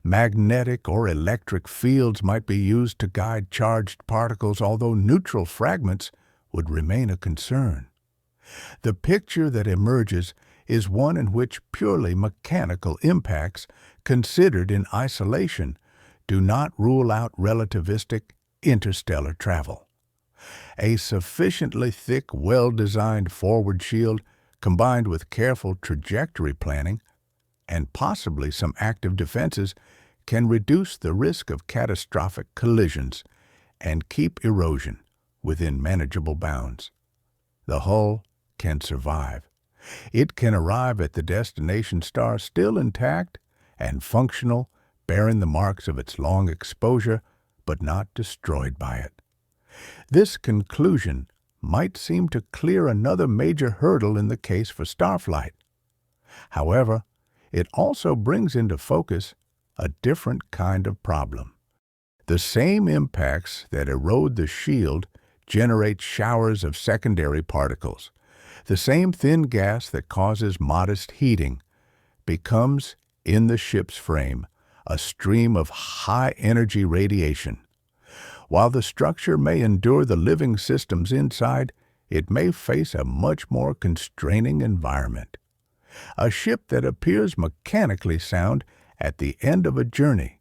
Magnetic or electric fields might be used to guide charged particles, although neutral fragments would remain a concern. The picture that emerges is one in which purely mechanical impacts, considered in isolation, do not rule out relativistic interstellar travel. A sufficiently thick, well-designed forward shield, combined with careful trajectory planning, and possibly some active defenses, can reduce the risk of catastrophic collisions and keep erosion within manageable bounds. The hull can survive. It can arrive at the destination star still intact and functional, bearing the marks of its long exposure, but not destroyed by it. This conclusion might seem to clear another major hurdle in the case for starflight. However, it also brings into focus a different kind of problem. The same impacts that erode the shield generate showers of secondary particles. The same thin gas that causes modest heating becomes, in the ship's frame, a stream of high-energy radiation. While the structure may endure the living systems inside, it may face a much more constraining environment. A ship that appears mechanically sound at the end of a journey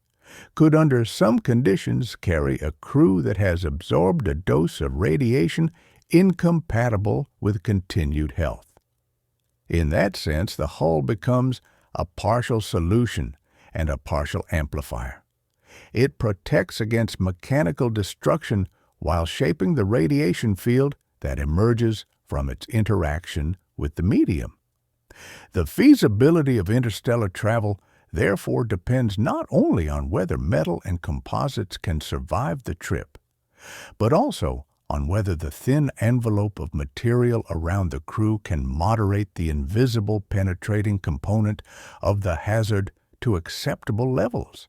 could, under some conditions, carry a crew that has absorbed a dose of radiation incompatible with continued health. In that sense, the hull becomes a partial solution and a partial amplifier. It protects against mechanical destruction while shaping the radiation field that emerges from its interaction with the medium. The feasibility of interstellar travel therefore depends not only on whether metal and composites can survive the trip, but also on whether the thin envelope of material around the crew can moderate the invisible penetrating component of the hazard to acceptable levels.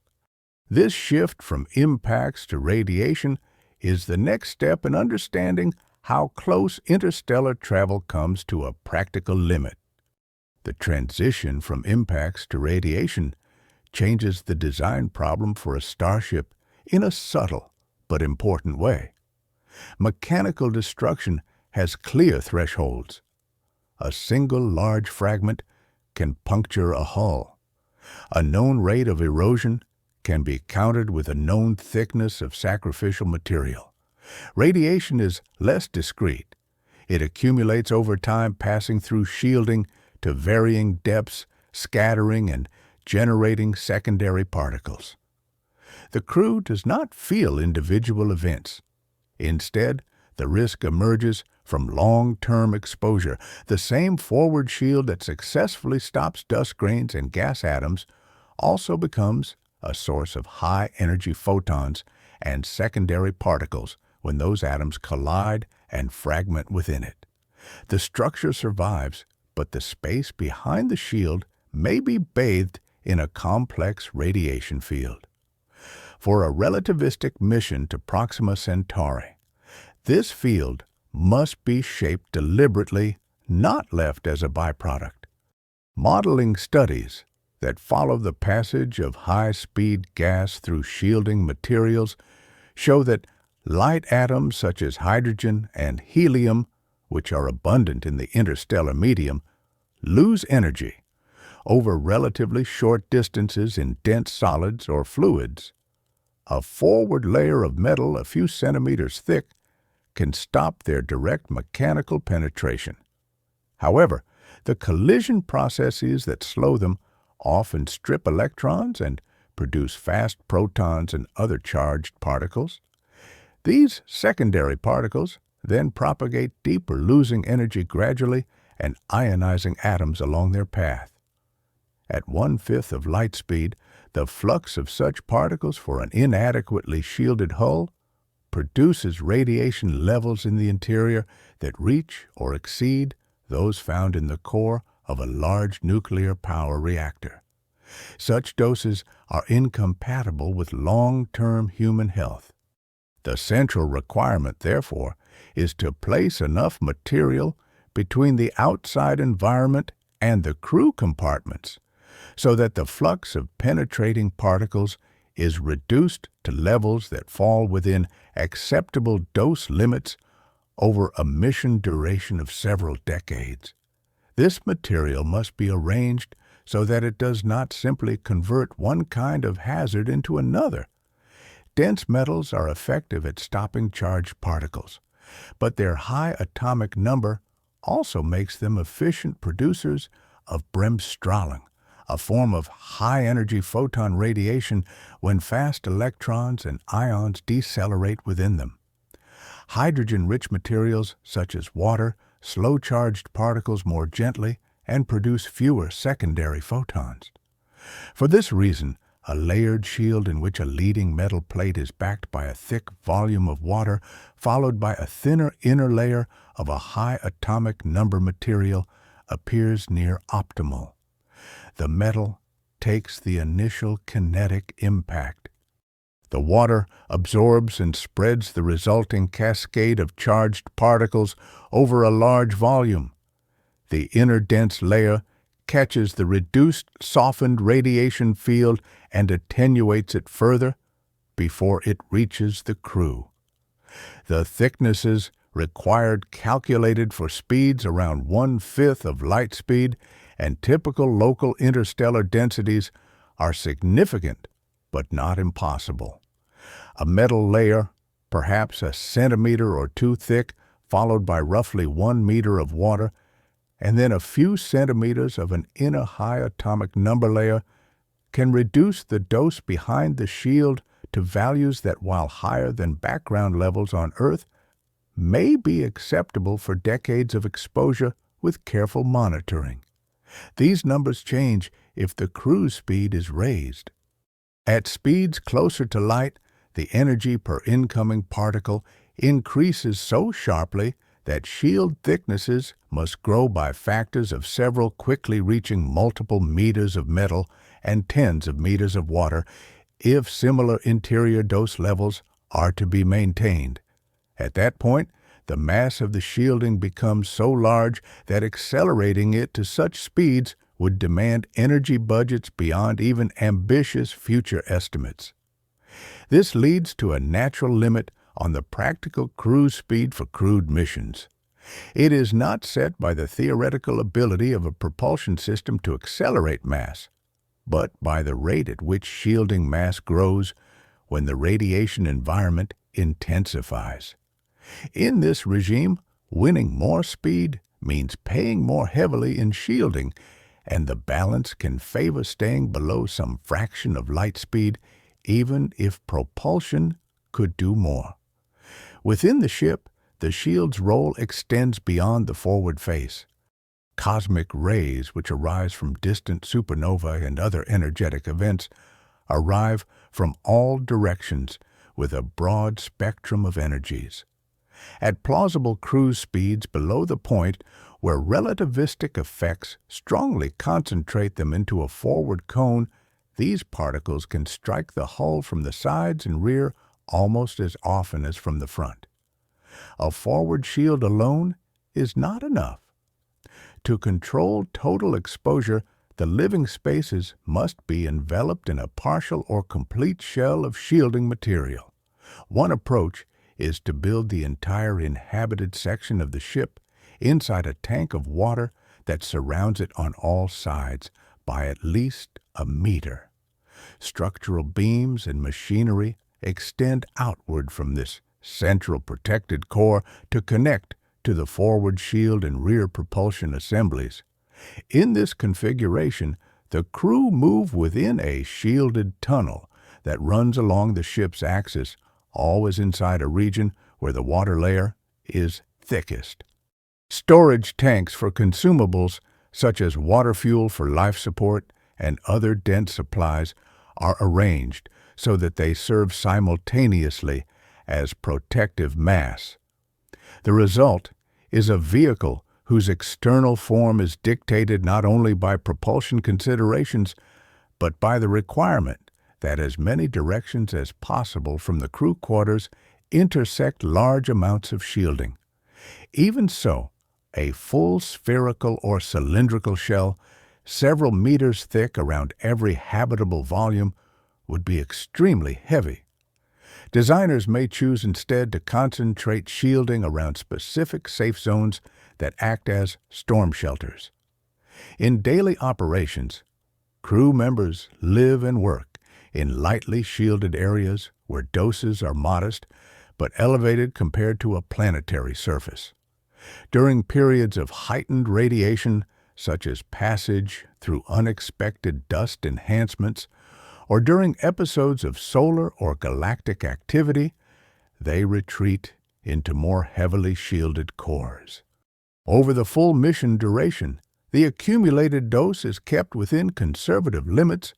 This shift from impacts to radiation is the next step in understanding how close interstellar travel comes to a practical limit. The transition from impacts to radiation changes the design problem for a starship in a subtle but important way. Mechanical destruction has clear thresholds. A single large fragment can puncture a hull. A known rate of erosion can be countered with a known thickness of sacrificial material. Radiation is less discrete. It accumulates over time, passing through shielding to varying depths, scattering and generating secondary particles. The crew does not feel individual events. Instead, the risk emerges from long-term exposure. The same forward shield that successfully stops dust grains and gas atoms also becomes a source of high-energy photons and secondary particles when those atoms collide and fragment within it. The structure survives, but the space behind the shield may be bathed in a complex radiation field. For a relativistic mission to Proxima Centauri, this field must be shaped deliberately, not left as a byproduct. Modeling studies that follow the passage of high-speed gas through shielding materials show that light atoms such as hydrogen and helium, which are abundant in the interstellar medium, lose energy over relatively short distances in dense solids or fluids. A forward layer of metal a few centimeters thick can stop their direct mechanical penetration. However, the collision processes that slow them often strip electrons and produce fast protons and other charged particles. These secondary particles then propagate deeper, losing energy gradually and ionizing atoms along their path. At 1/5 of light speed, the flux of such particles for an inadequately shielded hull produces radiation levels in the interior that reach or exceed those found in the core of a large nuclear power reactor. Such doses are incompatible with long-term human health. The central requirement, therefore, is to place enough material between the outside environment and the crew compartments so that the flux of penetrating particles is reduced to levels that fall within acceptable dose limits over a mission duration of several decades. This material must be arranged so that it does not simply convert one kind of hazard into another. Dense metals are effective at stopping charged particles, but their high atomic number also makes them efficient producers of bremsstrahlung, a form of high-energy photon radiation when fast electrons and ions decelerate within them. Hydrogen-rich materials such as water slow charged particles more gently and produce fewer secondary photons. For this reason, a layered shield in which a leading metal plate is backed by a thick volume of water followed by a thinner inner layer of a high atomic number material appears near optimal. The metal takes the initial kinetic impact. The water absorbs and spreads the resulting cascade of charged particles over a large volume. The inner dense layer catches the reduced, softened radiation field and attenuates it further before it reaches the crew. The thicknesses required calculated for speeds around 1/5 of light speed and typical local interstellar densities are significant but not impossible. A metal layer, perhaps a centimeter or two thick, followed by roughly 1 meter of water, and then a few centimeters of an inner high atomic number layer, can reduce the dose behind the shield to values that, while higher than background levels on Earth, may be acceptable for decades of exposure with careful monitoring. These numbers change if the cruise speed is raised. At speeds closer to light, the energy per incoming particle increases so sharply that shield thicknesses must grow by factors of several, quickly reaching multiple meters of metal and tens of meters of water if similar interior dose levels are to be maintained. At that point, The mass of the shielding becomes so large that accelerating it to such speeds would demand energy budgets beyond even ambitious future estimates. This leads to a natural limit on the practical cruise speed for crewed missions. It is not set by the theoretical ability of a propulsion system to accelerate mass, but by the rate at which shielding mass grows when the radiation environment intensifies. In this regime, winning more speed means paying more heavily in shielding, and the balance can favor staying below some fraction of light speed, even if propulsion could do more. Within the ship, the shield's role extends beyond the forward face. Cosmic rays, which arise from distant supernovae and other energetic events, arrive from all directions with a broad spectrum of energies. At plausible cruise speeds below the point where relativistic effects strongly concentrate them into a forward cone, these particles can strike the hull from the sides and rear almost as often as from the front. A forward shield alone is not enough. To control total exposure, the living spaces must be enveloped in a partial or complete shell of shielding material. One approach is to build the entire inhabited section of the ship inside a tank of water that surrounds it on all sides by at least a meter. Structural beams and machinery extend outward from this central protected core to connect to the forward shield and rear propulsion assemblies. In this configuration, the crew move within a shielded tunnel that runs along the ship's axis, always inside a region where the water layer is thickest. Storage tanks for consumables, such as water fuel for life support and other dense supplies, are arranged so that they serve simultaneously as protective mass. The result is a vehicle whose external form is dictated not only by propulsion considerations, but by the requirement that as many directions as possible from the crew quarters intersect large amounts of shielding. Even so, a full spherical or cylindrical shell, several meters thick around every habitable volume, would be extremely heavy. Designers may choose instead to concentrate shielding around specific safe zones that act as storm shelters. In daily operations, crew members live and work in lightly shielded areas where doses are modest but elevated compared to a planetary surface. During periods of heightened radiation, such as passage through unexpected dust enhancements, or during episodes of solar or galactic activity, they retreat into more heavily shielded cores. Over the full mission duration, the accumulated dose is kept within conservative limits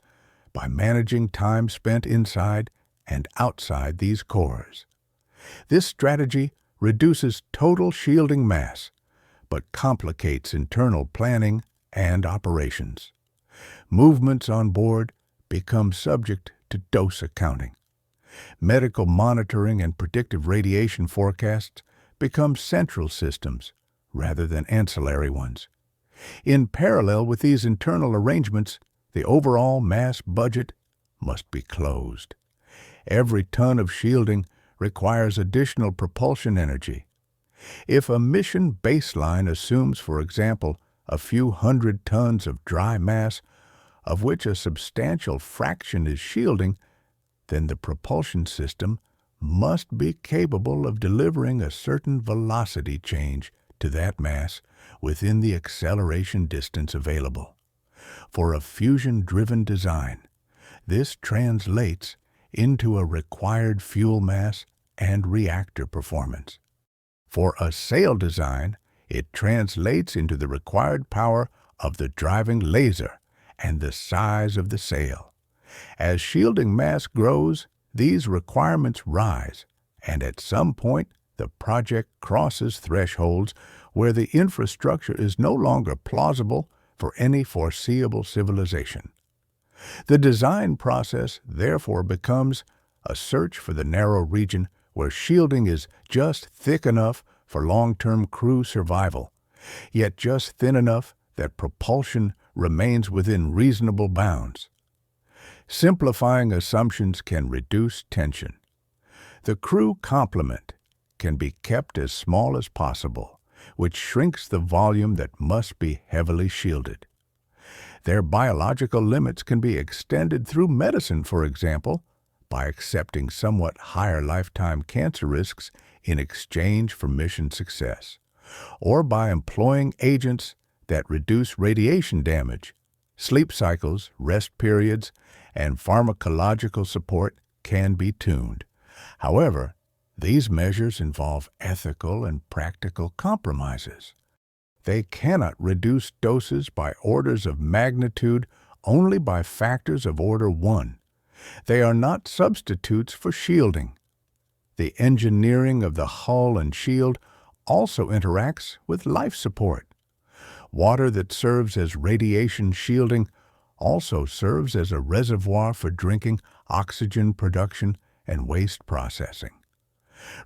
by managing time spent inside and outside these cores. This strategy reduces total shielding mass, but complicates internal planning and operations. Movements on board become subject to dose accounting. Medical monitoring and predictive radiation forecasts become central systems rather than ancillary ones. In parallel with these internal arrangements, the overall mass budget must be closed. Every ton of shielding requires additional propulsion energy. If a mission baseline assumes, for example, a few hundred tons of dry mass, of which a substantial fraction is shielding, then the propulsion system must be capable of delivering a certain velocity change to that mass within the acceleration distance available. For a fusion-driven design, this translates into a required fuel mass and reactor performance. For a sail design, it translates into the required power of the driving laser and the size of the sail. As shielding mass grows, these requirements rise, and at some point the project crosses thresholds where the infrastructure is no longer plausible for any foreseeable civilization. The design process therefore becomes a search for the narrow region where shielding is just thick enough for long-term crew survival, yet just thin enough that propulsion remains within reasonable bounds. Simplifying assumptions can reduce tension. The crew complement can be kept as small as possible, which shrinks the volume that must be heavily shielded. Their biological limits can be extended through medicine, for example, by accepting somewhat higher lifetime cancer risks in exchange for mission success, or by employing agents that reduce radiation damage. Sleep cycles, rest periods, and pharmacological support can be tuned. However, these measures involve ethical and practical compromises. They cannot reduce doses by orders of magnitude, only by factors of order 1. They are not substitutes for shielding. The engineering of the hull and shield also interacts with life support. Water that serves as radiation shielding also serves as a reservoir for drinking, oxygen production, and waste processing.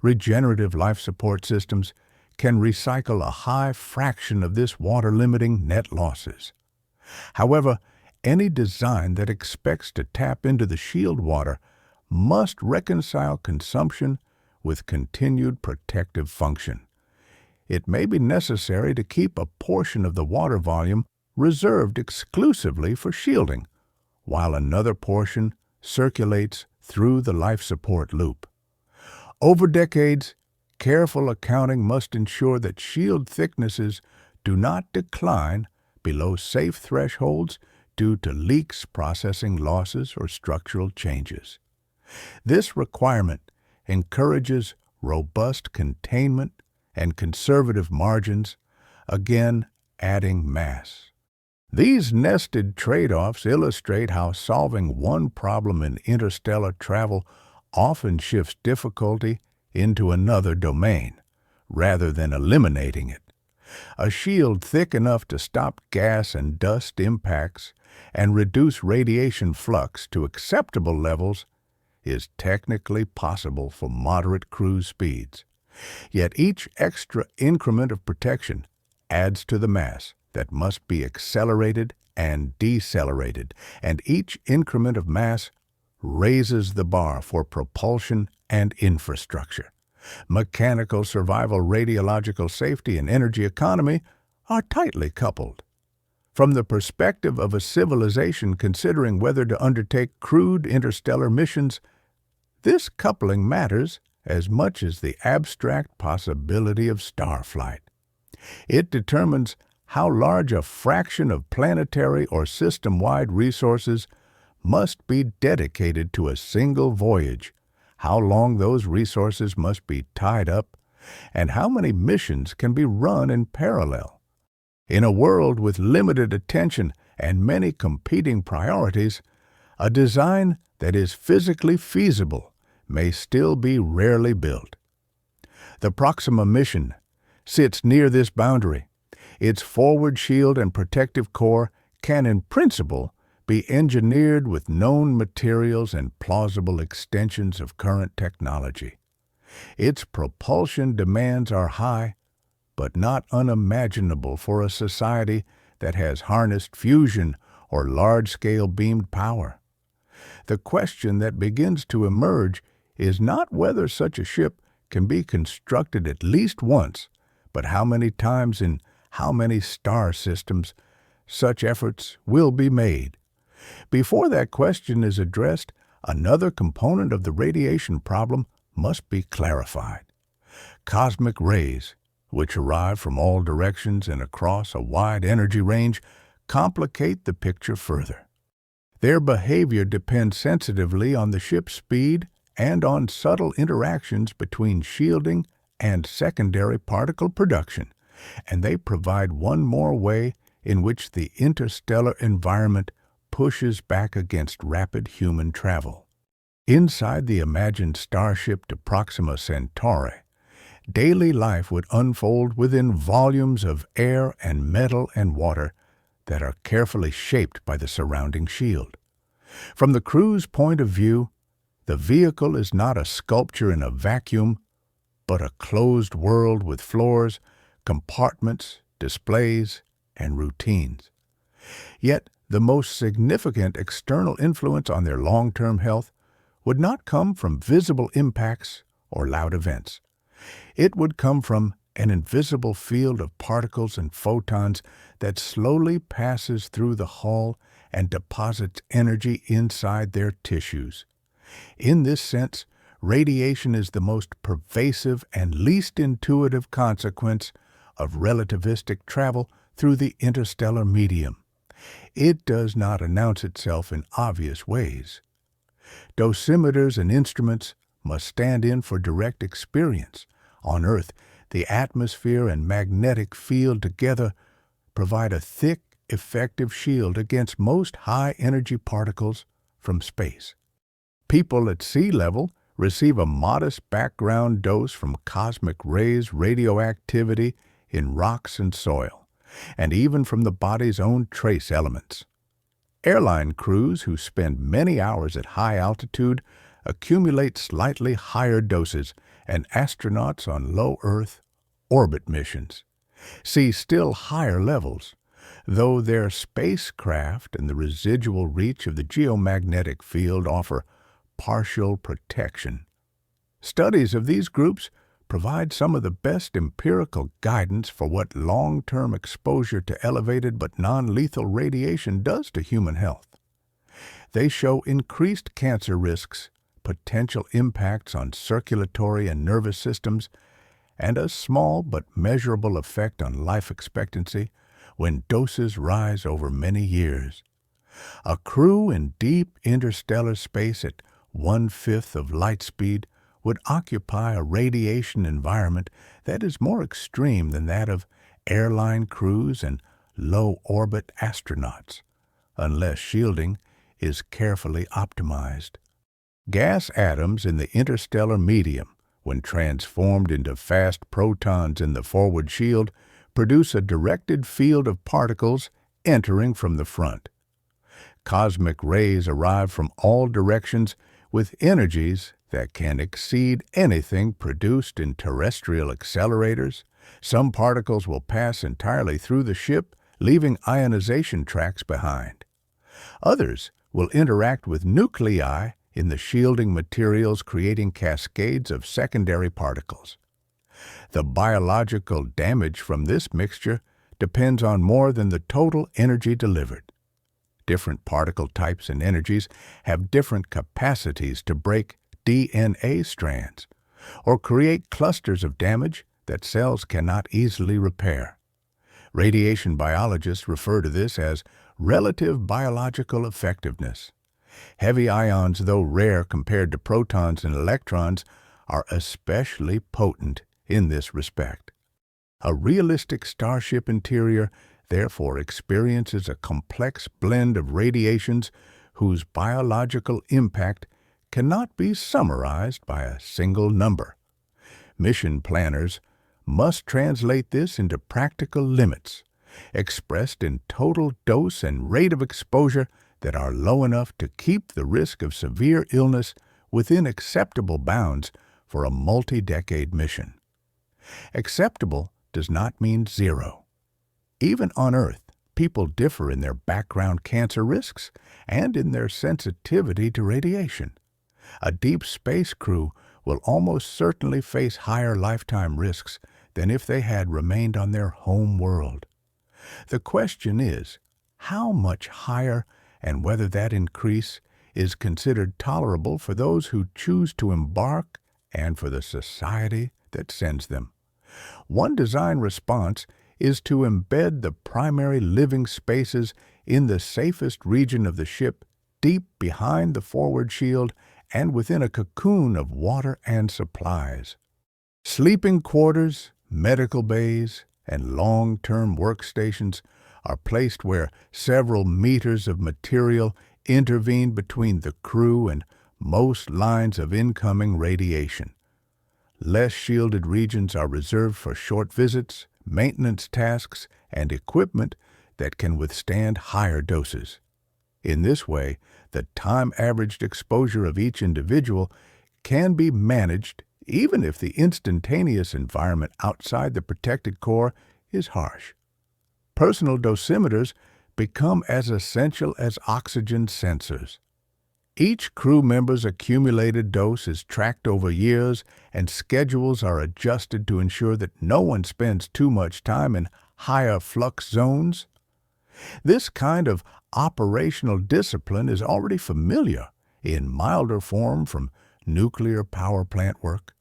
Regenerative life support systems can recycle a high fraction of this water-limiting net losses. However, any design that expects to tap into the shield water must reconcile consumption with continued protective function. It may be necessary to keep a portion of the water volume reserved exclusively for shielding, while another portion circulates through the life support loop. Over decades, careful accounting must ensure that shield thicknesses do not decline below safe thresholds due to leaks, processing losses, or structural changes. This requirement encourages robust containment and conservative margins, again adding mass. These nested trade-offs illustrate how solving one problem in interstellar travel often shifts difficulty into another domain, rather than eliminating it. A shield thick enough to stop gas and dust impacts and reduce radiation flux to acceptable levels is technically possible for moderate cruise speeds. Yet each extra increment of protection adds to the mass that must be accelerated and decelerated, and each increment of mass raises the bar for propulsion and infrastructure. Mechanical survival, radiological safety, and energy economy are tightly coupled. From the perspective of a civilization considering whether to undertake crewed interstellar missions, this coupling matters as much as the abstract possibility of starflight. It determines how large a fraction of planetary or system-wide resources must be dedicated to a single voyage, how long those resources must be tied up, and how many missions can be run in parallel. In a world with limited attention and many competing priorities, a design that is physically feasible may still be rarely built. The Proxima mission sits near this boundary. Its forward shield and protective core can, in principle, be engineered with known materials and plausible extensions of current technology. Its propulsion demands are high, but not unimaginable for a society that has harnessed fusion or large-scale beamed power. The question that begins to emerge is not whether such a ship can be constructed at least once, but how many times in how many star systems such efforts will be made. Before that question is addressed, another component of the radiation problem must be clarified. Cosmic rays, which arrive from all directions and across a wide energy range, complicate the picture further. Their behavior depends sensitively on the ship's speed and on subtle interactions between shielding and secondary particle production, and they provide one more way in which the interstellar environment pushes back against rapid human travel. Inside the imagined starship to Proxima Centauri, daily life would unfold within volumes of air and metal and water that are carefully shaped by the surrounding shield. From the crew's point of view, the vehicle is not a sculpture in a vacuum, but a closed world with floors, compartments, displays, and routines. Yet, the most significant external influence on their long-term health would not come from visible impacts or loud events. It would come from an invisible field of particles and photons that slowly passes through the hull and deposits energy inside their tissues. In this sense, radiation is the most pervasive and least intuitive consequence of relativistic travel through the interstellar medium. It does not announce itself in obvious ways. Dosimeters and instruments must stand in for direct experience. On Earth, the atmosphere and magnetic field together provide a thick, effective shield against most high-energy particles from space. People at sea level receive a modest background dose from cosmic rays radioactivity in rocks and soil, and even from the body's own trace elements. Airline crews who spend many hours at high altitude accumulate slightly higher doses, and astronauts on low Earth orbit missions see still higher levels, though their spacecraft and the residual reach of the geomagnetic field offer partial protection. Studies of these groups provide some of the best empirical guidance for what long-term exposure to elevated but non-lethal radiation does to human health. They show increased cancer risks, potential impacts on circulatory and nervous systems, and a small but measurable effect on life expectancy when doses rise over many years. A crew in deep interstellar space at 1/5 of light speed would occupy a radiation environment that is more extreme than that of airline crews and low-orbit astronauts, unless shielding is carefully optimized. Gas atoms in the interstellar medium, when transformed into fast protons in the forward shield, produce a directed field of particles entering from the front. Cosmic rays arrive from all directions with energies that can exceed anything produced in terrestrial accelerators. Some particles will pass entirely through the ship, leaving ionization tracks behind. Others will interact with nuclei in the shielding materials, creating cascades of secondary particles. The biological damage from this mixture depends on more than the total energy delivered. Different particle types and energies have different capacities to break DNA strands or create clusters of damage that cells cannot easily repair. Radiation biologists refer to this as relative biological effectiveness. Heavy ions, though rare compared to protons and electrons, are especially potent in this respect. A realistic starship interior therefore experiences a complex blend of radiations whose biological impact cannot be summarized by a single number. Mission planners must translate this into practical limits, expressed in total dose and rate of exposure that are low enough to keep the risk of severe illness within acceptable bounds for a multi-decade mission. Acceptable does not mean zero. Even on Earth, people differ in their background cancer risks and in their sensitivity to radiation. A deep space crew will almost certainly face higher lifetime risks than if they had remained on their home world. The question is, how much higher and whether that increase is considered tolerable for those who choose to embark and for the society that sends them. One design response is to embed the primary living spaces in the safest region of the ship, deep behind the forward shield and within a cocoon of water and supplies. Sleeping quarters, medical bays, and long-term workstations are placed where several meters of material intervene between the crew and most lines of incoming radiation. Less shielded regions are reserved for short visits, maintenance tasks, and equipment that can withstand higher doses. In this way, the time-averaged exposure of each individual can be managed even if the instantaneous environment outside the protected core is harsh. Personal dosimeters become as essential as oxygen sensors. Each crew member's accumulated dose is tracked over years, and schedules are adjusted to ensure that no one spends too much time in higher flux zones. This kind of operational discipline is already familiar in milder form from nuclear power plant work,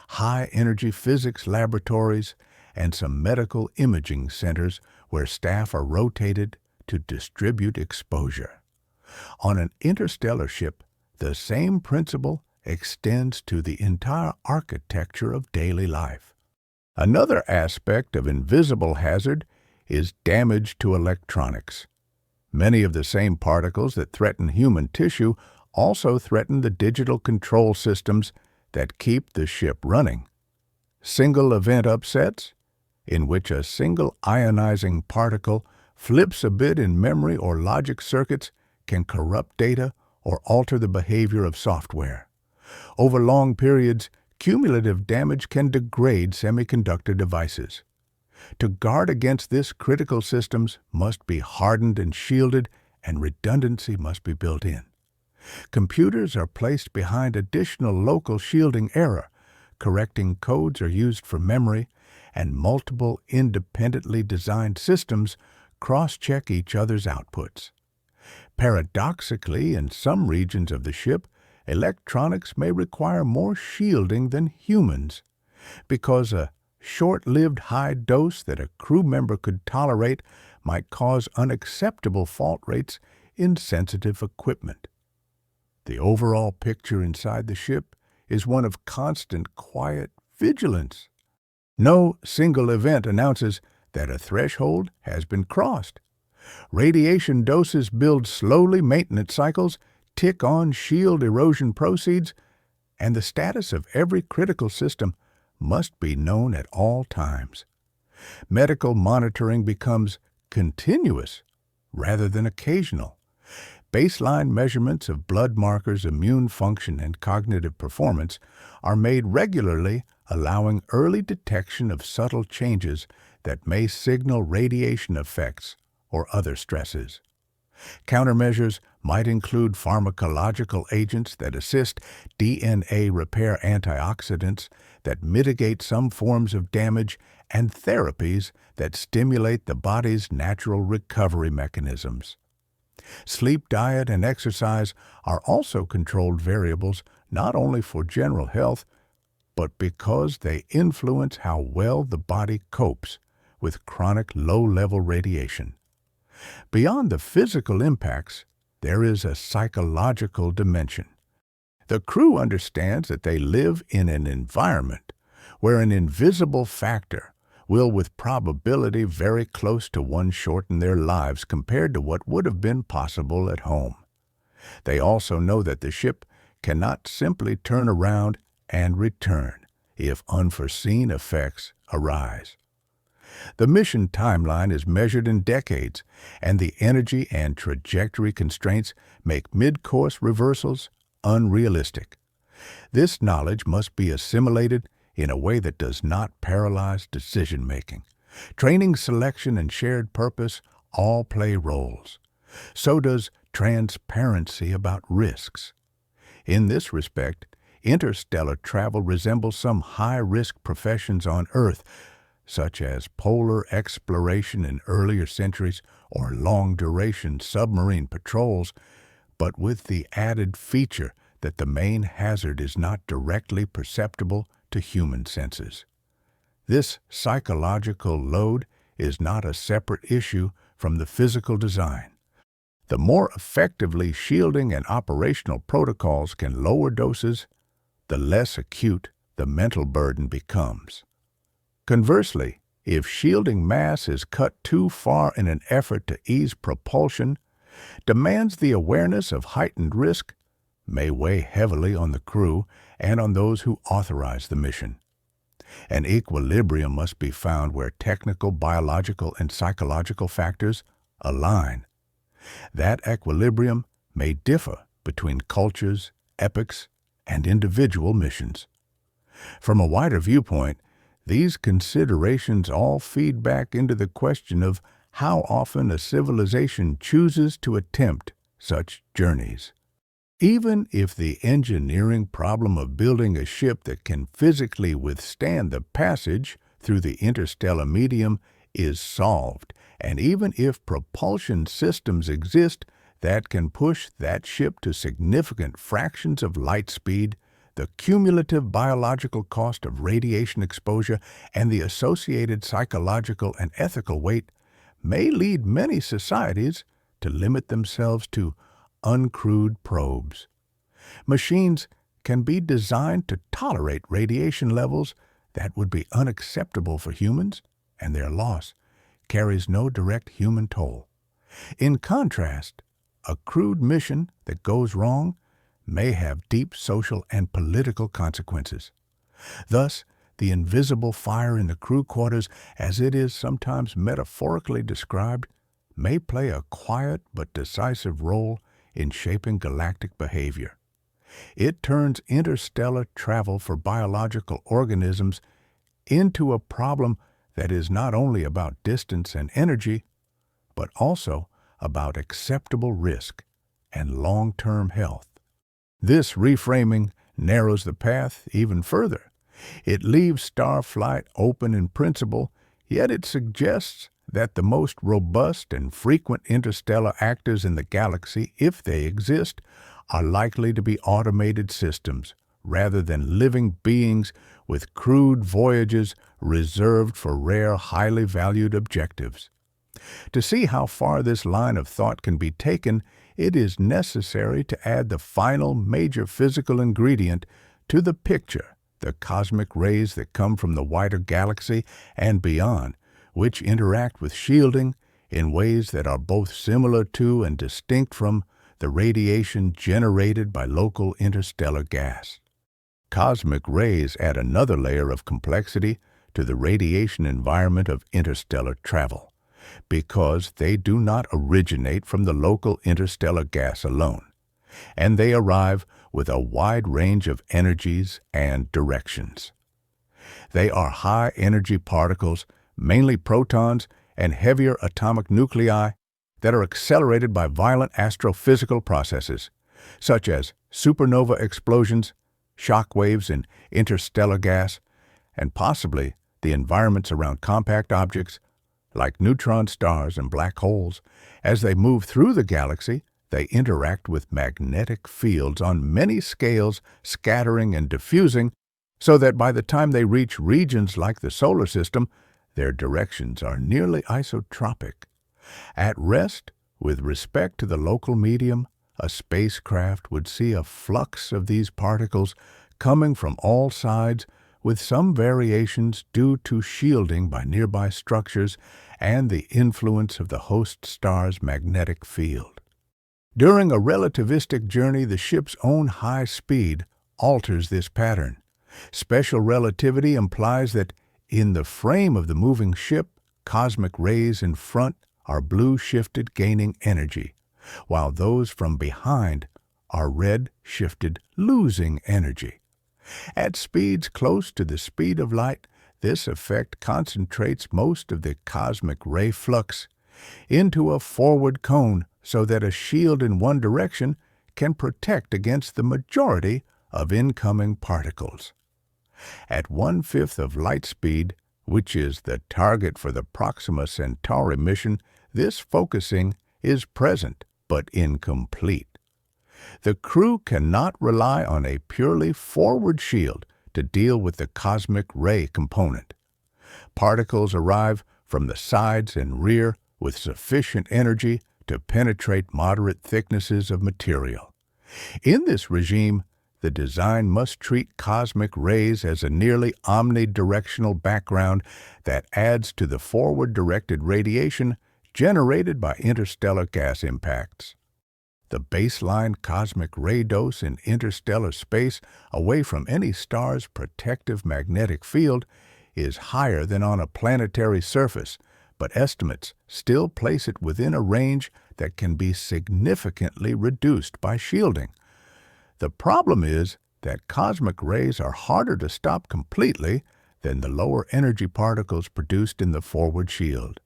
high-energy physics laboratories, and some medical imaging centers where staff are rotated to distribute exposure. On an interstellar ship, the same principle extends to the entire architecture of daily life. Another aspect of invisible hazard is damage to electronics. Many of the same particles that threaten human tissue also threaten the digital control systems that keep the ship running. Single event upsets, in which a single ionizing particle flips a bit in memory or logic circuits, can corrupt data or alter the behavior of software. Over long periods, cumulative damage can degrade semiconductor devices. To guard against this, critical systems must be hardened and shielded, and redundancy must be built in. Computers are placed behind additional local shielding error, correcting codes are used for memory, and multiple independently designed systems cross-check each other's outputs. Paradoxically, in some regions of the ship, electronics may require more shielding than humans, because a short-lived high dose that a crew member could tolerate might cause unacceptable fault rates in sensitive equipment. The overall picture inside the ship is one of constant, quiet vigilance. No single event announces that a threshold has been crossed. Radiation doses build slowly, maintenance cycles tick on, shield erosion proceeds, and the status of every critical system must be known at all times. Medical monitoring becomes continuous rather than occasional. Baseline measurements of blood markers, immune function, and cognitive performance are made regularly, allowing early detection of subtle changes that may signal radiation effects or other stresses. Countermeasures might include pharmacological agents that assist DNA repair, antioxidants that mitigate some forms of damage, and therapies that stimulate the body's natural recovery mechanisms. Sleep, diet, and exercise are also controlled variables not only for general health, but because they influence how well the body copes with chronic low-level radiation. Beyond the physical impacts, there is a psychological dimension. The crew understands that they live in an environment where an invisible factor will with probability very close to one shorten their lives compared to what would have been possible at home. They also know that the ship cannot simply turn around and return if unforeseen effects arise. The mission timeline is measured in decades, and the energy and trajectory constraints make mid-course reversals unrealistic. This knowledge must be assimilated in a way that does not paralyze decision-making. Training, selection, and shared purpose all play roles. So does transparency about risks. In this respect, interstellar travel resembles some high-risk professions on Earth, such as polar exploration in earlier centuries or long-duration submarine patrols, but with the added feature that the main hazard is not directly perceptible to human senses. This psychological load is not a separate issue from the physical design. The more effectively shielding and operational protocols can lower doses, the less acute the mental burden becomes. Conversely, if shielding mass is cut too far in an effort to ease propulsion, demands the awareness of heightened risk may weigh heavily on the crew and on those who authorize the mission. An equilibrium must be found where technical, biological, and psychological factors align. That equilibrium may differ between cultures, epochs, and individual missions. From a wider viewpoint, these considerations all feed back into the question of how often a civilization chooses to attempt such journeys. Even if the engineering problem of building a ship that can physically withstand the passage through the interstellar medium is solved, and even if propulsion systems exist that can push that ship to significant fractions of light speed, the cumulative biological cost of radiation exposure and the associated psychological and ethical weight may lead many societies to limit themselves to uncrewed probes. Machines can be designed to tolerate radiation levels that would be unacceptable for humans, and their loss carries no direct human toll. In contrast, a crewed mission that goes wrong may have deep social and political consequences. Thus, the invisible fire in the crew quarters, as it is sometimes metaphorically described, may play a quiet but decisive role in shaping galactic behavior. It turns interstellar travel for biological organisms into a problem that is not only about distance and energy, but also about acceptable risk and long-term health. This reframing narrows the path even further. It leaves starflight open in principle, yet it suggests that the most robust and frequent interstellar actors in the galaxy, if they exist, are likely to be automated systems rather than living beings with crewed voyages reserved for rare, highly valued objectives. To see how far this line of thought can be taken, it is necessary to add the final major physical ingredient to the picture, the cosmic rays that come from the wider galaxy and beyond, which interact with shielding in ways that are both similar to and distinct from the radiation generated by local interstellar gas. Cosmic rays add another layer of complexity to the radiation environment of interstellar travel, because they do not originate from the local interstellar gas alone, and they arrive with a wide range of energies and directions. They are high-energy particles, mainly protons and heavier atomic nuclei, that are accelerated by violent astrophysical processes, such as supernova explosions, shock waves in interstellar gas, and possibly the environments around compact objects like neutron stars and black holes. As they move through the galaxy, they interact with magnetic fields on many scales, scattering and diffusing, so that by the time they reach regions like the solar system, their directions are nearly isotropic. At rest, with respect to the local medium, a spacecraft would see a flux of these particles coming from all sides, with some variations due to shielding by nearby structures and the influence of the host star's magnetic field. During a relativistic journey, the ship's own high speed alters this pattern. Special relativity implies that in the frame of the moving ship, cosmic rays in front are blue-shifted, gaining energy, while those from behind are red-shifted, losing energy. At speeds close to the speed of light, this effect concentrates most of the cosmic ray flux into a forward cone so that a shield in one direction can protect against the majority of incoming particles. At 1/5 of light speed, which is the target for the Proxima Centauri mission, this focusing is present but incomplete. The crew cannot rely on a purely forward shield to deal with the cosmic ray component. Particles arrive from the sides and rear with sufficient energy to penetrate moderate thicknesses of material. In this regime, the design must treat cosmic rays as a nearly omnidirectional background that adds to the forward-directed radiation generated by interstellar gas impacts. The baseline cosmic ray dose in interstellar space, away from any star's protective magnetic field, is higher than on a planetary surface, but estimates still place it within a range that can be significantly reduced by shielding. The problem is that cosmic rays are harder to stop completely than the lower energy particles produced in the forward shield.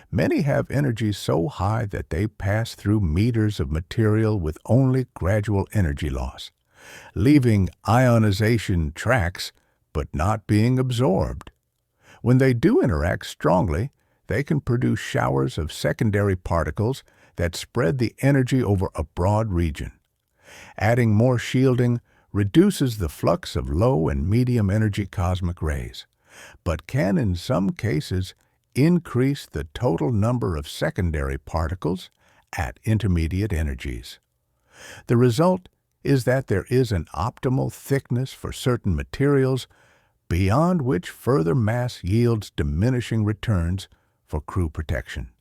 Many have energy so high that they pass through meters of material with only gradual energy loss, leaving ionization tracks but not being absorbed. When they do interact strongly, they can produce showers of secondary particles that spread the energy over a broad region. Adding more shielding reduces the flux of low and medium energy cosmic rays, but can in some cases increase the total number of secondary particles at intermediate energies. The result is that there is an optimal thickness for certain materials beyond which further mass yields diminishing returns for crew protection.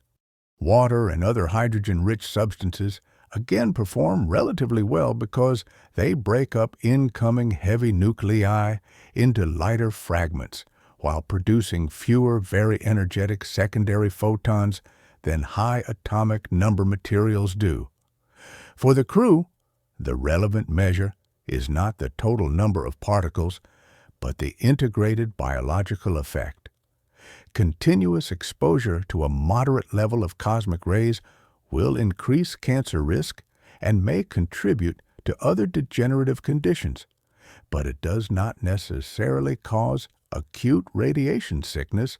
Water and other hydrogen-rich substances again perform relatively well because they break up incoming heavy nuclei into lighter fragments while producing fewer very energetic secondary photons than high atomic number materials do. For the crew, the relevant measure is not the total number of particles, but the integrated biological effect. Continuous exposure to a moderate level of cosmic rays will increase cancer risk and may contribute to other degenerative conditions, but it does not necessarily cause acute radiation sickness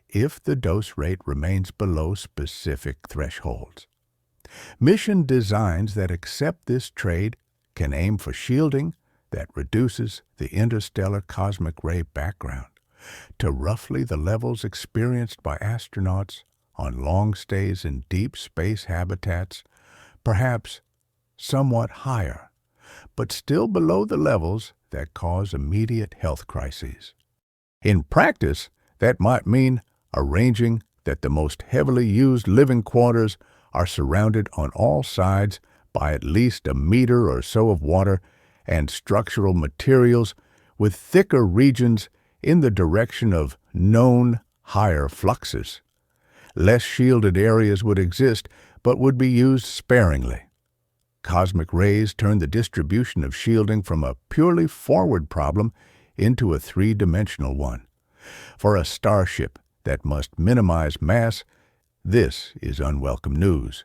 if the dose rate remains below specific thresholds. Mission designs that accept this trade can aim for shielding that reduces the interstellar cosmic ray background to roughly the levels experienced by astronauts on long stays in deep space habitats, perhaps somewhat higher, but still below the levels that cause immediate health crises. In practice, that might mean arranging that the most heavily used living quarters are surrounded on all sides by at least a meter or so of water and structural materials with thicker regions in the direction of known higher fluxes. Less shielded areas would exist, but would be used sparingly. Cosmic rays turn the distribution of shielding from a purely forward problem into a three-dimensional one. For a starship that must minimize mass, this is unwelcome news.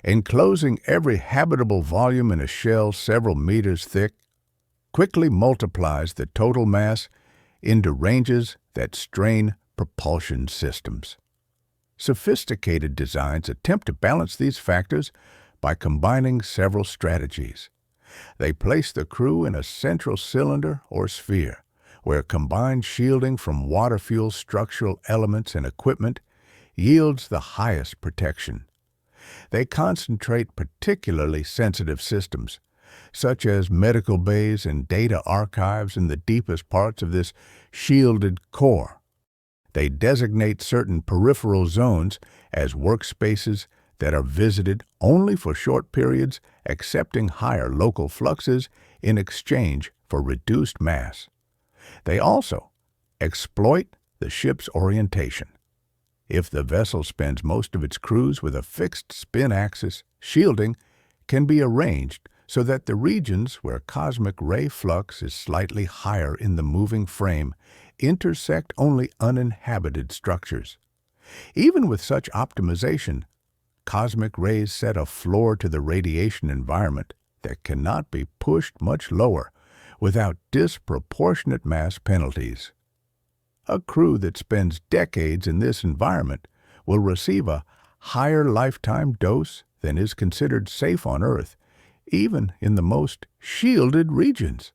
Enclosing every habitable volume in a shell several meters thick quickly multiplies the total mass into ranges that strain propulsion systems. Sophisticated designs attempt to balance these factors by combining several strategies. They place the crew in a central cylinder or sphere, where combined shielding from water-fuel structural elements and equipment yields the highest protection. They concentrate particularly sensitive systems, such as medical bays and data archives in the deepest parts of this shielded core. They designate certain peripheral zones as workspaces that are visited only for short periods, accepting higher local fluxes in exchange for reduced mass. They also exploit the ship's orientation. If the vessel spends most of its cruise with a fixed spin axis, shielding can be arranged so that the regions where cosmic ray flux is slightly higher in the moving frame intersect only uninhabited structures. Even with such optimization, cosmic rays set a floor to the radiation environment that cannot be pushed much lower without disproportionate mass penalties. A crew that spends decades in this environment will receive a higher lifetime dose than is considered safe on Earth, even in the most shielded regions.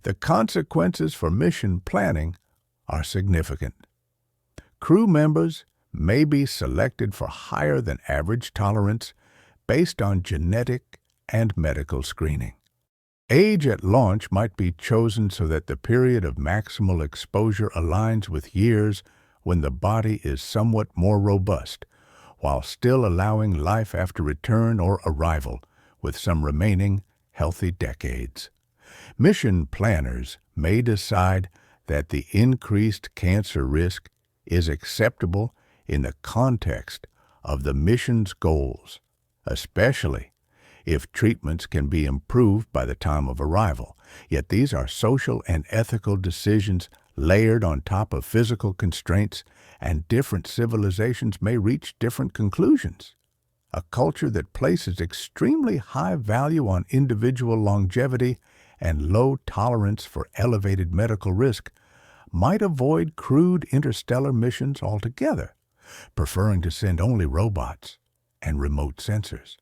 The consequences for mission planning are significant. Crew members may be selected for higher than average tolerance based on genetic and medical screening. Age at launch might be chosen so that the period of maximal exposure aligns with years when the body is somewhat more robust, while still allowing life after return or arrival, with some remaining healthy decades. Mission planners may decide that the increased cancer risk is acceptable in the context of the mission's goals, especially if treatments can be improved by the time of arrival, Yet these are social and ethical decisions layered on top of physical constraints, and different civilizations may reach different conclusions. A culture that places extremely high value on individual longevity and low tolerance for elevated medical risk might avoid crewed interstellar missions altogether, preferring to send only robots and remote sensors.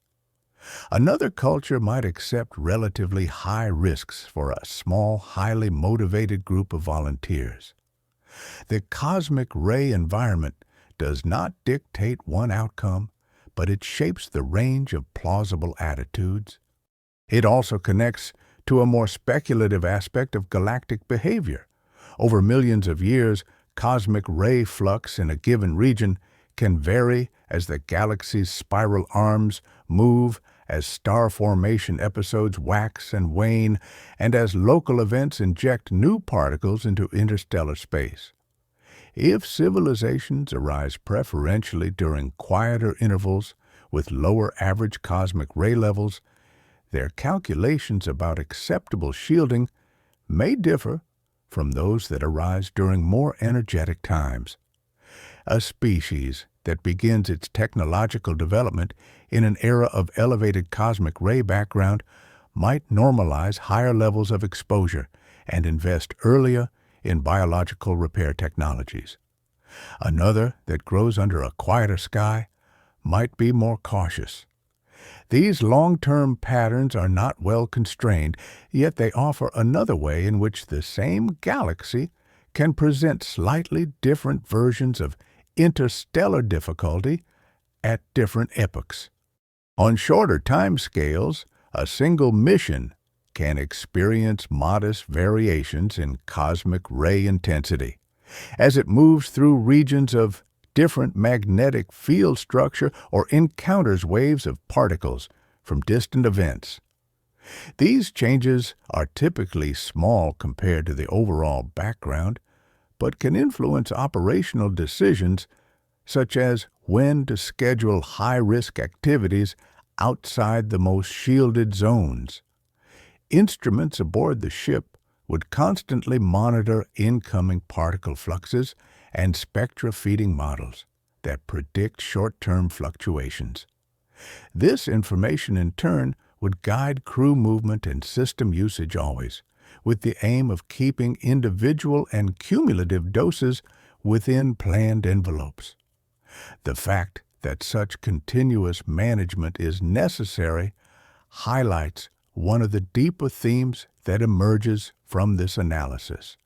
Another culture might accept relatively high risks for a small, highly motivated group of volunteers. The cosmic ray environment does not dictate one outcome, but it shapes the range of plausible attitudes. It also connects to a more speculative aspect of galactic behavior. Over millions of years, cosmic ray flux in a given region can vary as the galaxy's spiral arms move, as star formation episodes wax and wane, and as local events inject new particles into interstellar space. If civilizations arise preferentially during quieter intervals with lower average cosmic ray levels, their calculations about acceptable shielding may differ from those that arise during more energetic times. A species that begins its technological development in an era of elevated cosmic ray background might normalize higher levels of exposure and invest earlier in biological repair technologies. Another that grows under a quieter sky might be more cautious. These long-term patterns are not well constrained, yet they offer another way in which the same galaxy can present slightly different versions of interstellar difficulty at different epochs. On shorter timescales, a single mission can experience modest variations in cosmic ray intensity as it moves through regions of different magnetic field structure or encounters waves of particles from distant events. These changes are typically small compared to the overall background, but can influence operational decisions such as when to schedule high-risk activities outside the most shielded zones. Instruments aboard the ship would constantly monitor incoming particle fluxes and spectra feeding models that predict short-term fluctuations. This information, in turn, would guide crew movement and system usage always, with the aim of keeping individual and cumulative doses within planned envelopes. The fact that such continuous management is necessary highlights one of the deeper themes that emerges from this analysis.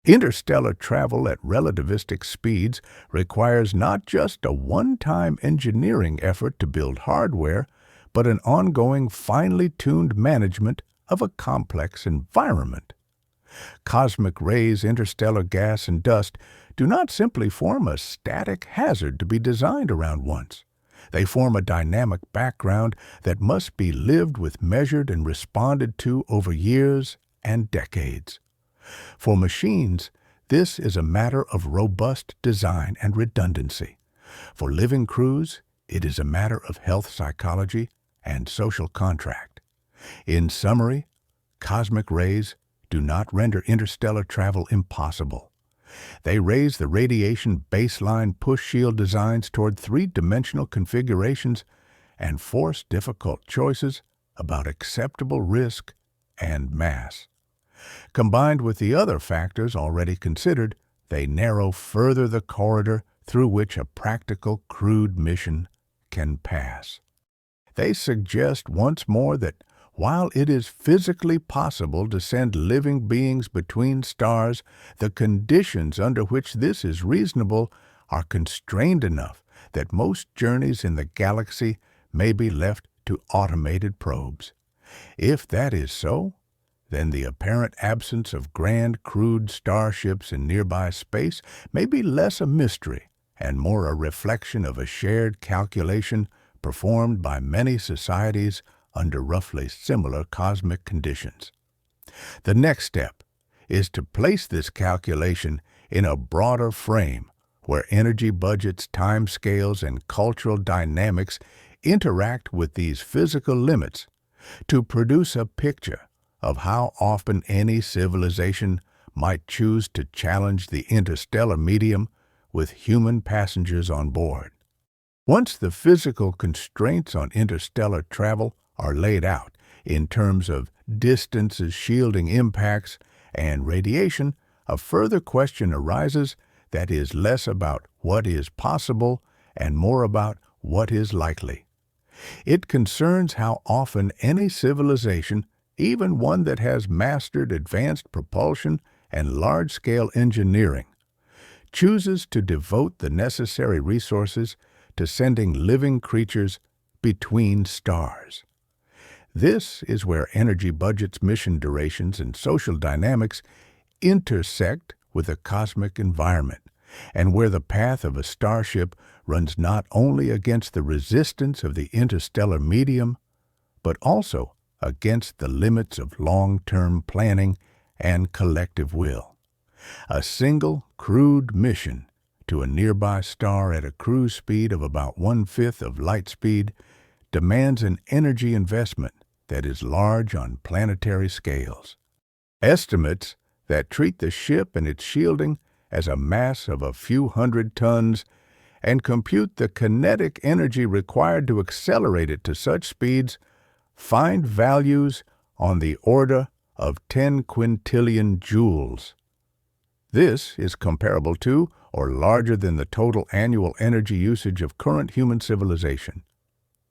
Interstellar travel at relativistic speeds requires not just a one-time engineering effort to build hardware, but an ongoing, finely tuned management of a complex environment. Cosmic rays, interstellar gas, and dust do not simply form a static hazard to be designed around once. They form a dynamic background that must be lived with, measured, and responded to over years and decades. For machines, this is a matter of robust design and redundancy. For living crews, it is a matter of health psychology and social contract. In summary, cosmic rays do not render interstellar travel impossible. They raise the radiation baseline push shield designs toward three-dimensional configurations and force difficult choices about acceptable risk and mass. Combined with the other factors already considered, they narrow further the corridor through which a practical crewed mission can pass. They suggest once more that while it is physically possible to send living beings between stars, the conditions under which this is reasonable are constrained enough that most journeys in the galaxy may be left to automated probes. If that is so, then the apparent absence of grand crewed starships in nearby space may be less a mystery and more a reflection of a shared calculation performed by many societies under roughly similar cosmic conditions. The next step is to place this calculation in a broader frame where energy budgets, timescales, and cultural dynamics interact with these physical limits to produce a picture of how often any civilization might choose to challenge the interstellar medium with human passengers on board. Once the physical constraints on interstellar travel are laid out in terms of distances, shielding impacts, and radiation, a further question arises that is less about what is possible and more about what is likely. It concerns how often any civilization, even one that has mastered advanced propulsion and large-scale engineering, chooses to devote the necessary resources to sending living creatures between stars. This is where energy budgets, mission durations, and social dynamics intersect with the cosmic environment, and where the path of a starship runs not only against the resistance of the interstellar medium, but also against the limits of long-term planning and collective will. A single crewed mission to a nearby star at a cruise speed of about 1/5 of light speed demands an energy investment that is large on planetary scales. Estimates that treat the ship and its shielding as a mass of a few hundred tons and compute the kinetic energy required to accelerate it to such speeds find values on the order of 10 quintillion joules. This is comparable to or larger than the total annual energy usage of current human civilization.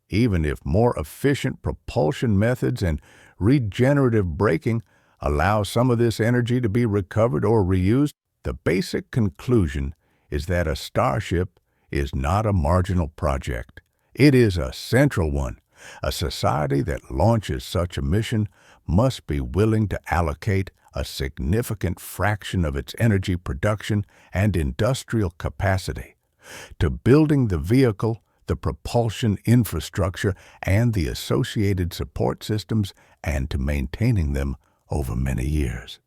Even if more efficient propulsion methods and regenerative braking allow some of this energy to be recovered or reused, the basic conclusion is that a starship is not a marginal project. It is a central one. A society that launches such a mission must be willing to allocate a significant fraction of its energy production and industrial capacity to building the vehicle, the propulsion infrastructure, and the associated support systems, and to maintaining them over many years.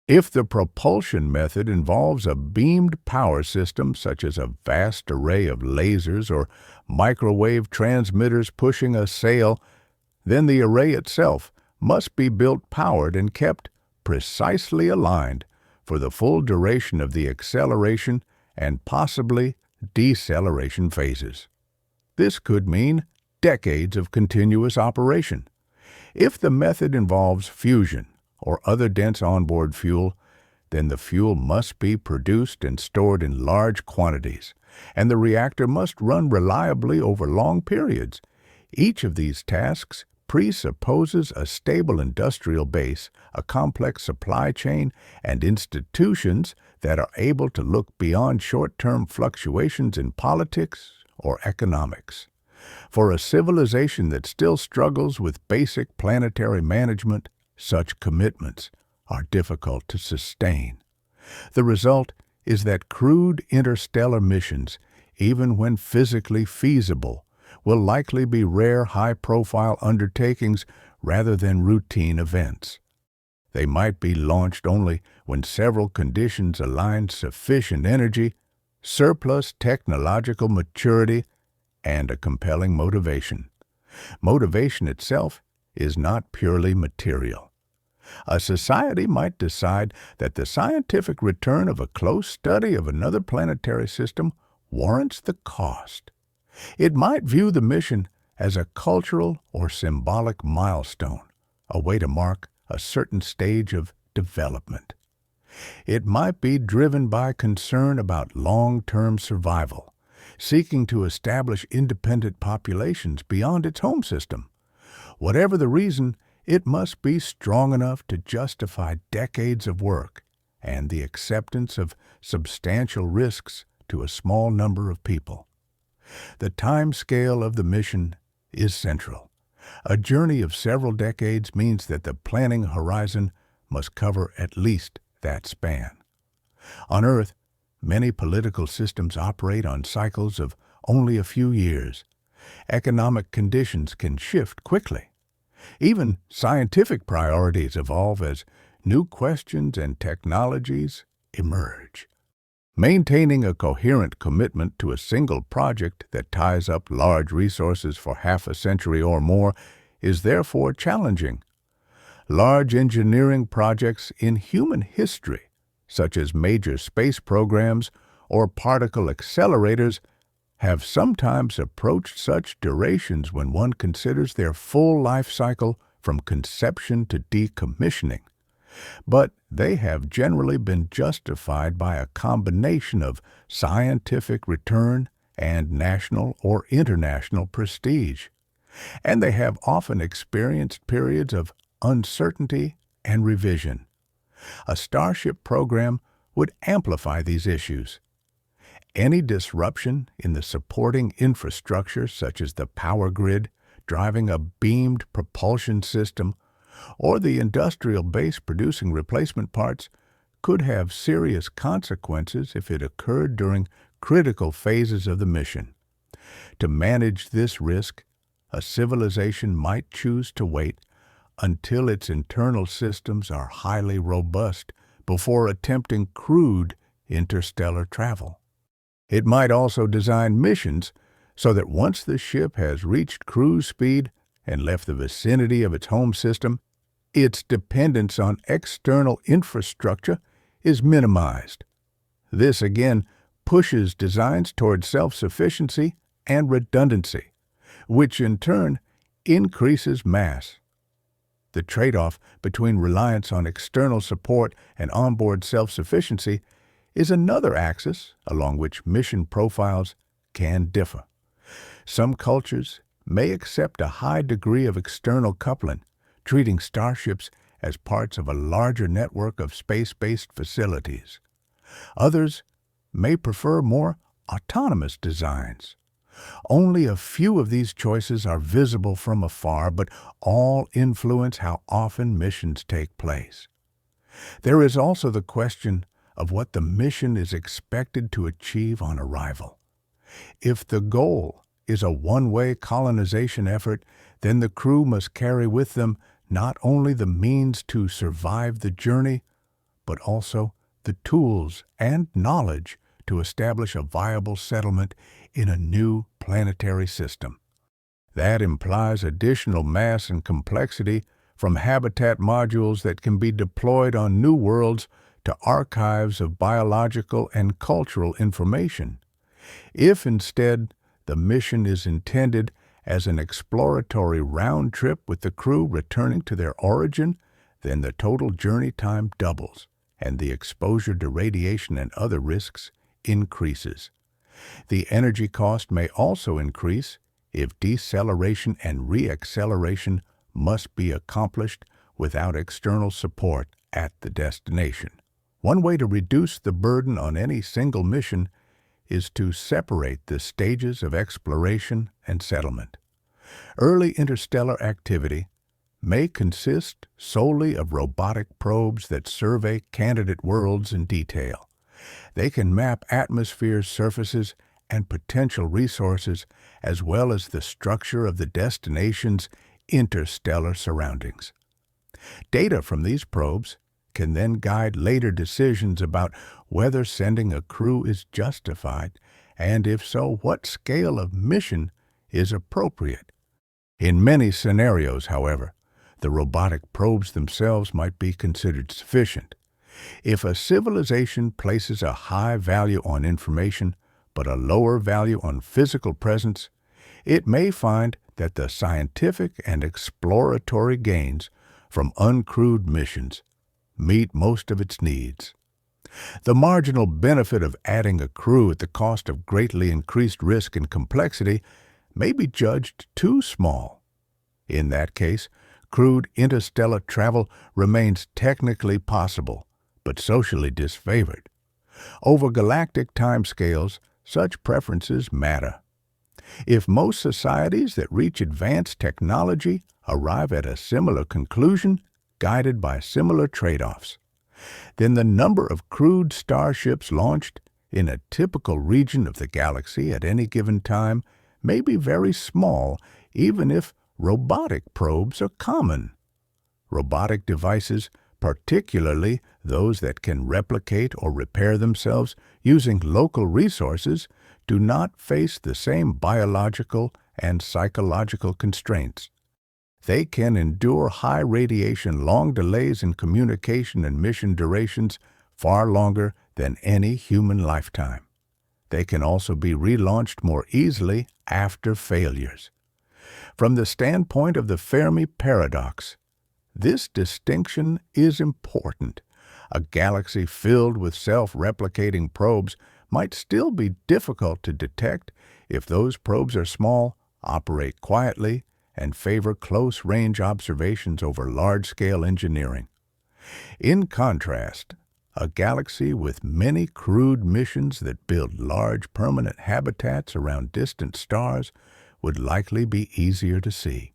If the propulsion method involves a beamed power system, such as a vast array of lasers or microwave transmitters pushing a sail, then the array itself must be built powered and kept precisely aligned for the full duration of the acceleration and possibly deceleration phases. This could mean decades of continuous operation. If the method involves fusion or other dense onboard fuel, then the fuel must be produced and stored in large quantities, and the reactor must run reliably over long periods. Each of these tasks presupposes a stable industrial base, a complex supply chain, and institutions that are able to look beyond short-term fluctuations in politics or economics. For a civilization that still struggles with basic planetary management, such commitments are difficult to sustain. The result is that crewed interstellar missions, even when physically feasible, will likely be rare, high-profile undertakings rather than routine events. They might be launched only when several conditions align: sufficient energy, surplus technological maturity, and a compelling motivation. Motivation itself is not purely material. A society might decide that the scientific return of a close study of another planetary system warrants the cost. It might view the mission as a cultural or symbolic milestone, a way to mark a certain stage of development. It might be driven by concern about long-term survival, seeking to establish independent populations beyond its home system. Whatever the reason, it must be strong enough to justify decades of work and the acceptance of substantial risks to a small number of people. The time scale of the mission is central. A journey of several decades means that the planning horizon must cover at least that span. On Earth, many political systems operate on cycles of only a few years. Economic conditions can shift quickly. Even scientific priorities evolve as new questions and technologies emerge. Maintaining a coherent commitment to a single project that ties up large resources for half a century or more is therefore challenging. Large engineering projects in human history, such as major space programs or particle accelerators, have sometimes approached such durations when one considers their full life cycle from conception to decommissioning. But they have generally been justified by a combination of scientific return and national or international prestige, and they have often experienced periods of uncertainty and revision. A Starship program would amplify these issues. Any disruption in the supporting infrastructure, such as the power grid driving a beamed propulsion system or the industrial base producing replacement parts, could have serious consequences if it occurred during critical phases of the mission. To manage this risk, a civilization might choose to wait until its internal systems are highly robust before attempting crewed interstellar travel. It might also design missions so that once the ship has reached cruise speed and left the vicinity of its home system, its dependence on external infrastructure is minimized. This again pushes designs toward self-sufficiency and redundancy, which in turn increases mass. The trade-off between reliance on external support and onboard self-sufficiency is another axis along which mission profiles can differ. Some cultures may accept a high degree of external coupling, treating starships as parts of a larger network of space-based facilities. Others may prefer more autonomous designs. Only a few of these choices are visible from afar, but all influence how often missions take place. There is also the question of what the mission is expected to achieve on arrival. If the goal is a one-way colonization effort, then the crew must carry with them not only the means to survive the journey, but also the tools and knowledge to establish a viable settlement in a new planetary system. That implies additional mass and complexity, from habitat modules that can be deployed on new worlds to archives of biological and cultural information. If instead the mission is intended as an exploratory round trip with the crew returning to their origin, then the total journey time doubles and the exposure to radiation and other risks increases. The energy cost may also increase if deceleration and reacceleration must be accomplished without external support at the destination. One way to reduce the burden on any single mission is to separate the stages of exploration and settlement. Early interstellar activity may consist solely of robotic probes that survey candidate worlds in detail. They can map atmosphere surfaces and potential resources, as well as the structure of the destination's interstellar surroundings. Data from these probes can then guide later decisions about whether sending a crew is justified, and if so, what scale of mission is appropriate. In many scenarios, however, the robotic probes themselves might be considered sufficient. If a civilization places a high value on information but a lower value on physical presence, it may find that the scientific and exploratory gains from uncrewed missions meet most of its needs. The marginal benefit of adding a crew at the cost of greatly increased risk and complexity may be judged too small. In that case, crewed interstellar travel remains technically possible, but socially disfavored. Over galactic timescales, such preferences matter. If most societies that reach advanced technology arrive at a similar conclusion, guided by similar trade-offs, then the number of crewed starships launched in a typical region of the galaxy at any given time may be very small, even if robotic probes are common. Robotic devices, particularly those that can replicate or repair themselves using local resources, do not face the same biological and psychological constraints. They can endure high radiation, long delays in communication, and mission durations far longer than any human lifetime. They can also be relaunched more easily after failures. From the standpoint of the Fermi paradox, this distinction is important. A galaxy filled with self-replicating probes might still be difficult to detect if those probes are small, operate quietly, and favor close-range observations over large-scale engineering. In contrast, a galaxy with many crewed missions that build large permanent habitats around distant stars would likely be easier to see.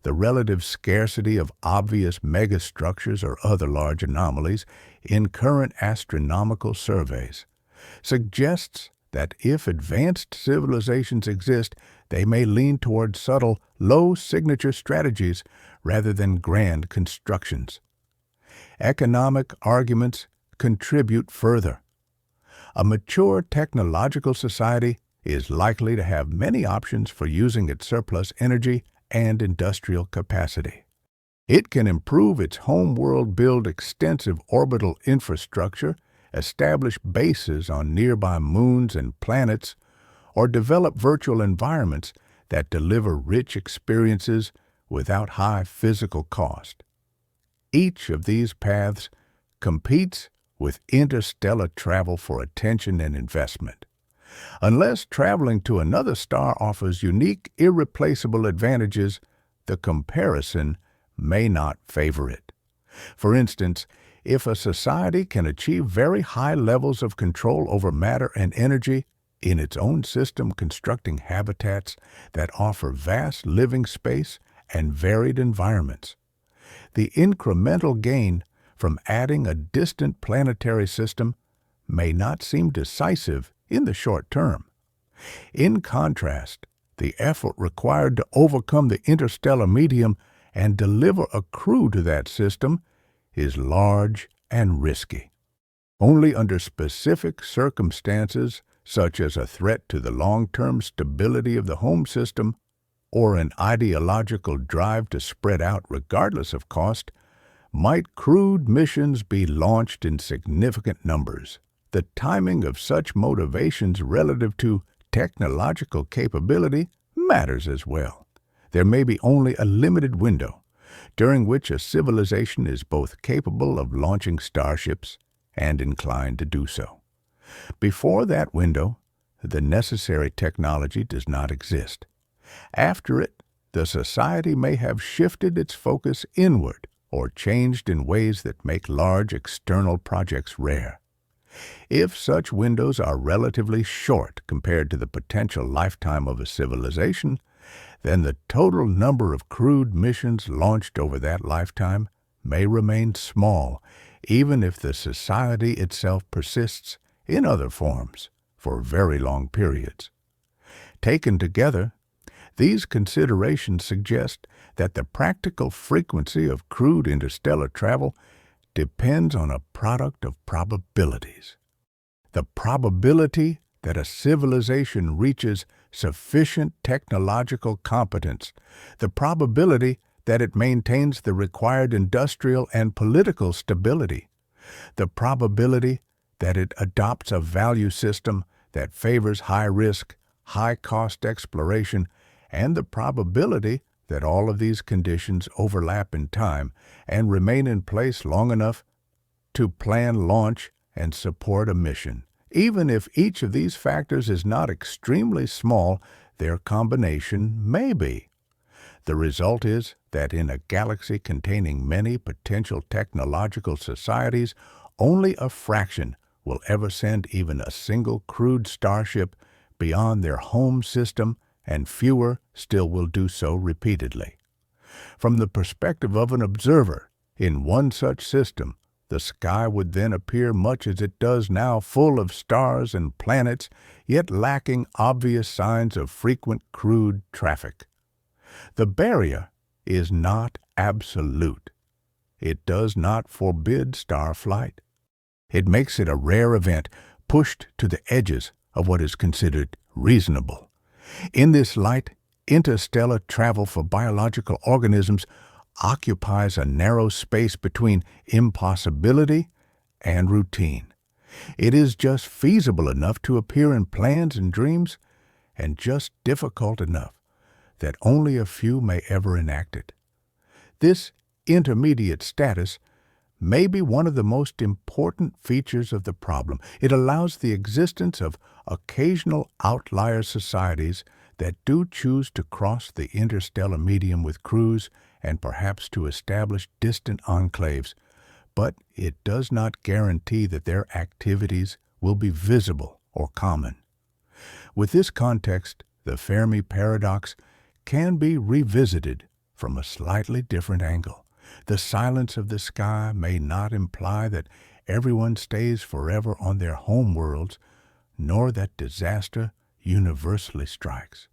The relative scarcity of obvious megastructures or other large anomalies in current astronomical surveys suggests that if advanced civilizations exist, they may lean toward subtle, low-signature strategies rather than grand constructions. Economic arguments contribute further. A mature technological society is likely to have many options for using its surplus energy and industrial capacity. It can improve its homeworld, build extensive orbital infrastructure, establish bases on nearby moons and planets, or develop virtual environments that deliver rich experiences without high physical cost. Each of these paths competes with interstellar travel for attention and investment. Unless traveling to another star offers unique, irreplaceable advantages, the comparison may not favor it. For instance, if a society can achieve very high levels of control over matter and energy in its own system, constructing habitats that offer vast living space and varied environments, the incremental gain from adding a distant planetary system may not seem decisive in the short term. In contrast, the effort required to overcome the interstellar medium and deliver a crew to that system is large and risky. Only under specific circumstances, such as a threat to the long-term stability of the home system or an ideological drive to spread out regardless of cost, might crewed missions be launched in significant numbers. The timing of such motivations relative to technological capability matters as well. There may be only a limited window during which a civilization is both capable of launching starships and inclined to do so. Before that window, the necessary technology does not exist. After it, the society may have shifted its focus inward or changed in ways that make large external projects rare. If such windows are relatively short compared to the potential lifetime of a civilization, then the total number of crewed missions launched over that lifetime may remain small, even if the society itself persists in other forms for very long periods. Taken together, these considerations suggest that the practical frequency of crewed interstellar travel depends on a product of probabilities. The probability that a civilization reaches sufficient technological competence, the probability that it maintains the required industrial and political stability, the probability that it adopts a value system that favors high-risk, high-cost exploration, and the probability that all of these conditions overlap in time and remain in place long enough to plan, launch, and support a mission. Even if each of these factors is not extremely small, their combination may be. The result is that in a galaxy containing many potential technological societies, only a fraction will ever send even a single crewed starship beyond their home system, and fewer still will do so repeatedly. From the perspective of an observer, in one such system, the sky would then appear much as it does now, full of stars and planets, yet lacking obvious signs of frequent crewed traffic. The barrier is not absolute. It does not forbid star flight. It makes it a rare event, pushed to the edges of what is considered reasonable. In this light, Interstellar travel for biological organisms occupies a narrow space between impossibility and routine. It is just feasible enough to appear in plans and dreams, and just difficult enough that only a few may ever enact it. This intermediate status may be one of the most important features of the problem. It allows the existence of occasional outlier societies that do choose to cross the interstellar medium with crews and perhaps to establish distant enclaves, but it does not guarantee that their activities will be visible or common. With this context, the Fermi paradox can be revisited from a slightly different angle. The silence of the sky may not imply that everyone stays forever on their home worlds, nor that disaster universally strikes.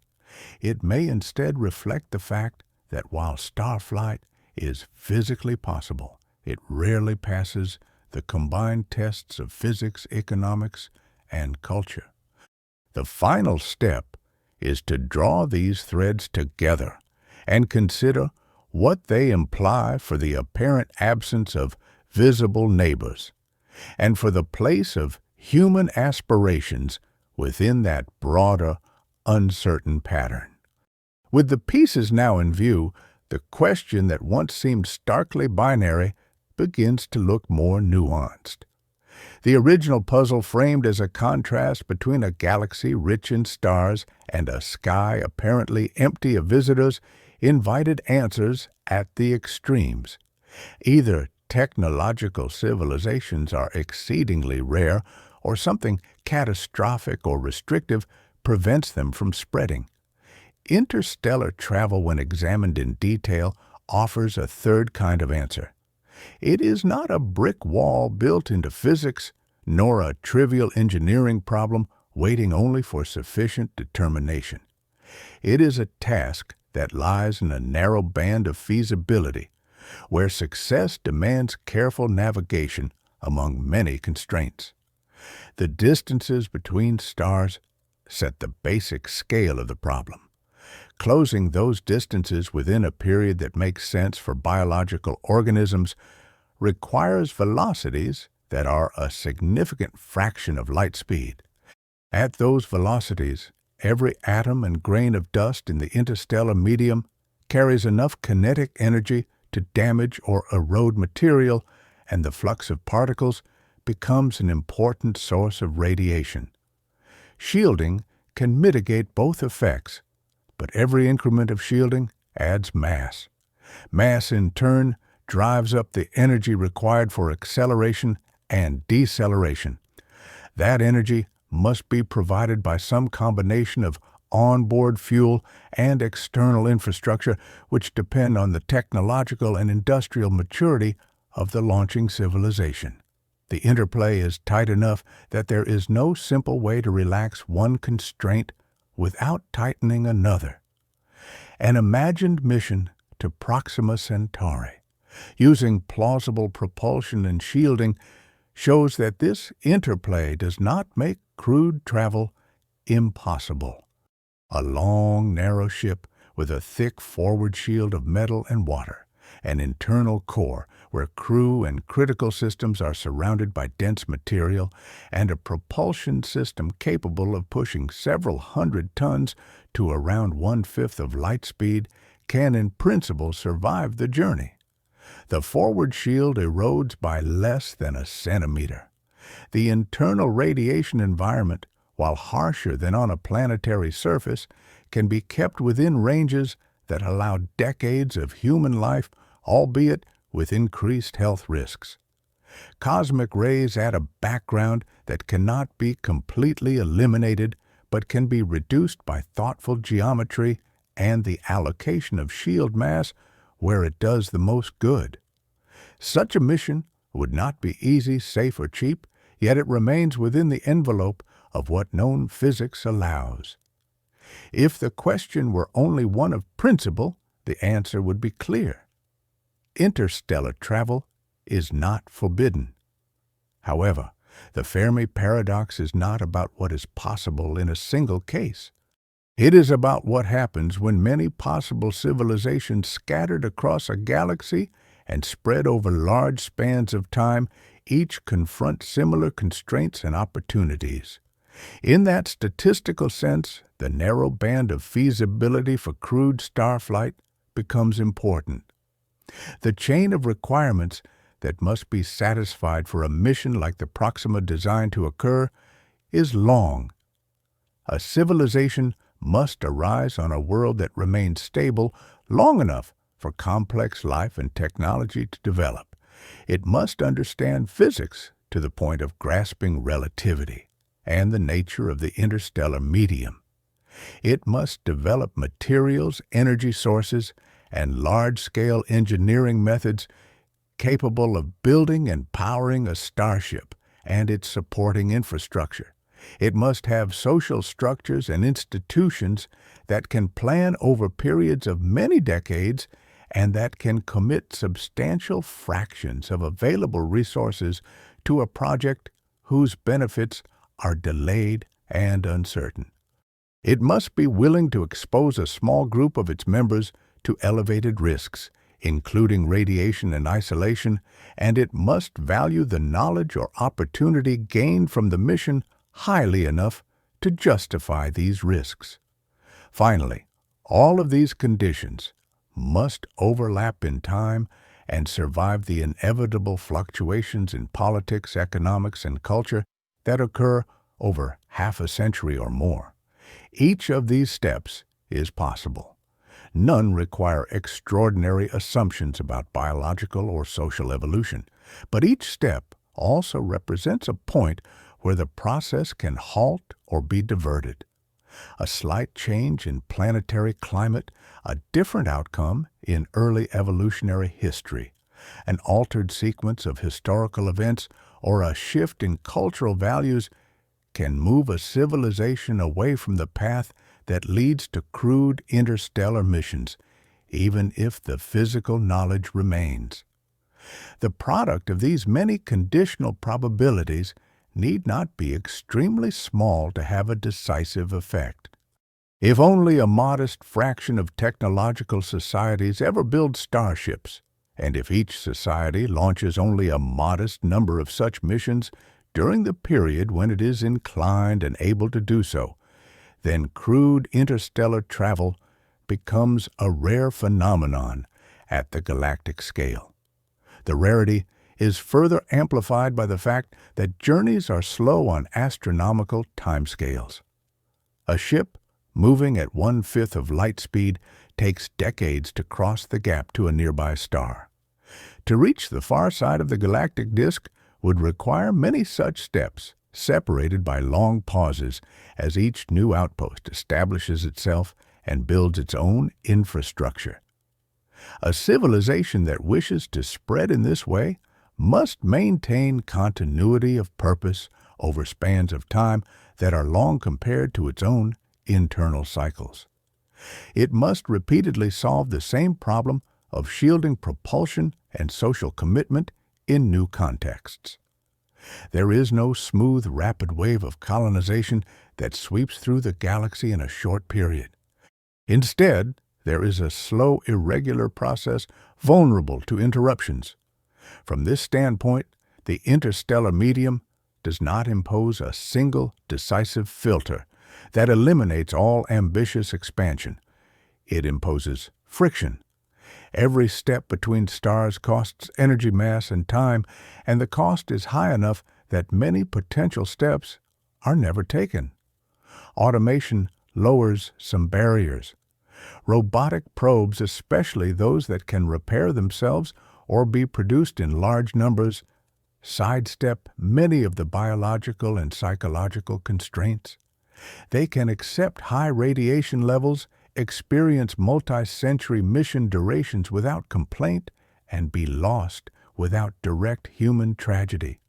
It may instead reflect the fact that while starflight is physically possible, it rarely passes the combined tests of physics, economics, and culture. The final step is to draw these threads together and consider what they imply for the apparent absence of visible neighbors, and for the place of human aspirations within that broader, uncertain pattern. With the pieces now in view, the question that once seemed starkly binary begins to look more nuanced. The original puzzle framed as a contrast between a galaxy rich in stars and a sky apparently empty of visitors invited answers at the extremes. Either technological civilizations are exceedingly rare, or something catastrophic or restrictive prevents them from spreading. Interstellar travel, when examined in detail, offers a third kind of answer. It is not a brick wall built into physics, nor a trivial engineering problem waiting only for sufficient determination. It is a task that lies in a narrow band of feasibility, where success demands careful navigation among many constraints. The distances between stars set the basic scale of the problem. Closing those distances within a period that makes sense for biological organisms requires velocities that are a significant fraction of light speed. At those velocities, every atom and grain of dust in the interstellar medium carries enough kinetic energy to damage or erode material, and the flux of particles becomes an important source of radiation. Shielding can mitigate both effects, but every increment of shielding adds mass. Mass, in turn, drives up the energy required for acceleration and deceleration. That energy must be provided by some combination of onboard fuel and external infrastructure, which depend on the technological and industrial maturity of the launching civilization. The interplay is tight enough that there is no simple way to relax one constraint without tightening another. An imagined mission to Proxima Centauri, using plausible propulsion and shielding, shows that this interplay does not make crewed travel impossible. A long, narrow ship with a thick forward shield of metal and water, an internal core where crew and critical systems are surrounded by dense material, and a propulsion system capable of pushing several hundred tons to around 1/5 of light speed can in principle survive the journey. The forward shield erodes by less than a centimeter. The internal radiation environment, while harsher than on a planetary surface, can be kept within ranges that allow decades of human life, albeit with increased health risks. Cosmic rays add a background that cannot be completely eliminated, but can be reduced by thoughtful geometry and the allocation of shield mass where it does the most good. Such a mission would not be easy, safe, or cheap, yet it remains within the envelope of what known physics allows. If the question were only one of principle, the answer would be clear. Interstellar travel is not forbidden. However, the Fermi paradox is not about what is possible in a single case. It is about what happens when many possible civilizations scattered across a galaxy and spread over large spans of time each confront similar constraints and opportunities. In that statistical sense, the narrow band of feasibility for crewed starflight becomes important. The chain of requirements that must be satisfied for a mission like the Proxima designed to occur is long. A civilization must arise on a world that remains stable long enough for complex life and technology to develop. It must understand physics to the point of grasping relativity and the nature of the interstellar medium. It must develop materials, energy sources, and large-scale engineering methods capable of building and powering a starship and its supporting infrastructure. It must have social structures and institutions that can plan over periods of many decades and that can commit substantial fractions of available resources to a project whose benefits are delayed and uncertain. It must be willing to expose a small group of its members to elevated risks, including radiation and isolation, and it must value the knowledge or opportunity gained from the mission highly enough to justify these risks. Finally, all of these conditions must overlap in time and survive the inevitable fluctuations in politics, economics, and culture that occur over half a century or more. Each of these steps is possible. None require extraordinary assumptions about biological or social evolution, but each step also represents a point where the process can halt or be diverted. A slight change in planetary climate, a different outcome in early evolutionary history, an altered sequence of historical events, or a shift in cultural values can move a civilization away from the path that leads to crewed interstellar missions, even if the physical knowledge remains. The product of these many conditional probabilities need not be extremely small to have a decisive effect. If only a modest fraction of technological societies ever build starships, and if each society launches only a modest number of such missions during the period when it is inclined and able to do so, then crewed interstellar travel becomes a rare phenomenon at the galactic scale. The rarity is further amplified by the fact that journeys are slow on astronomical timescales. A ship moving at 1/5 of light speed takes decades to cross the gap to a nearby star. To reach the far side of the galactic disk would require many such steps, separated by long pauses as each new outpost establishes itself and builds its own infrastructure. A civilization that wishes to spread in this way must maintain continuity of purpose over spans of time that are long compared to its own internal cycles. It must repeatedly solve the same problem of shielding propulsion and social commitment in new contexts. There is no smooth, rapid wave of colonization that sweeps through the galaxy in a short period. Instead, there is a slow, irregular process vulnerable to interruptions. From this standpoint, the interstellar medium does not impose a single, decisive filter that eliminates all ambitious expansion. It imposes friction. Every step between stars costs energy, mass, and time, and the cost is high enough that many potential steps are never taken. Automation lowers some barriers. Robotic probes, especially those that can repair themselves or be produced in large numbers, sidestep many of the biological and psychological constraints. They can accept high radiation levels, experience multi-century mission durations without complaint, and be lost without direct human tragedy.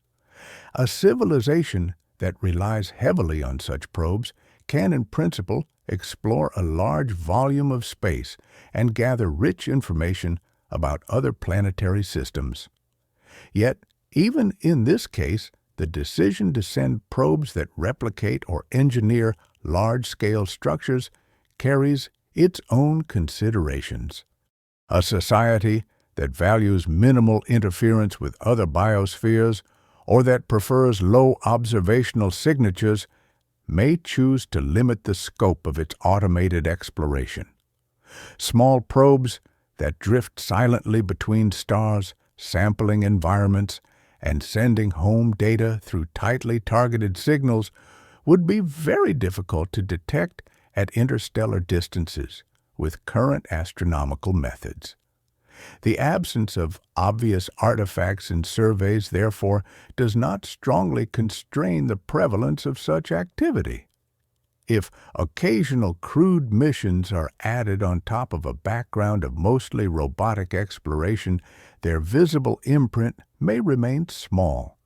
A civilization that relies heavily on such probes can, in principle, explore a large volume of space and gather rich information about other planetary systems. Yet, even in this case, the decision to send probes that replicate or engineer large-scale structures carries its own considerations. A society that values minimal interference with other biospheres or that prefers low observational signatures may choose to limit the scope of its automated exploration. Small probes that drift silently between stars, sampling environments, and sending home data through tightly targeted signals would be very difficult to detect at interstellar distances with current astronomical methods. The absence of obvious artifacts in surveys, therefore, does not strongly constrain the prevalence of such activity. If occasional crewed missions are added on top of a background of mostly robotic exploration, their visible imprint may remain small.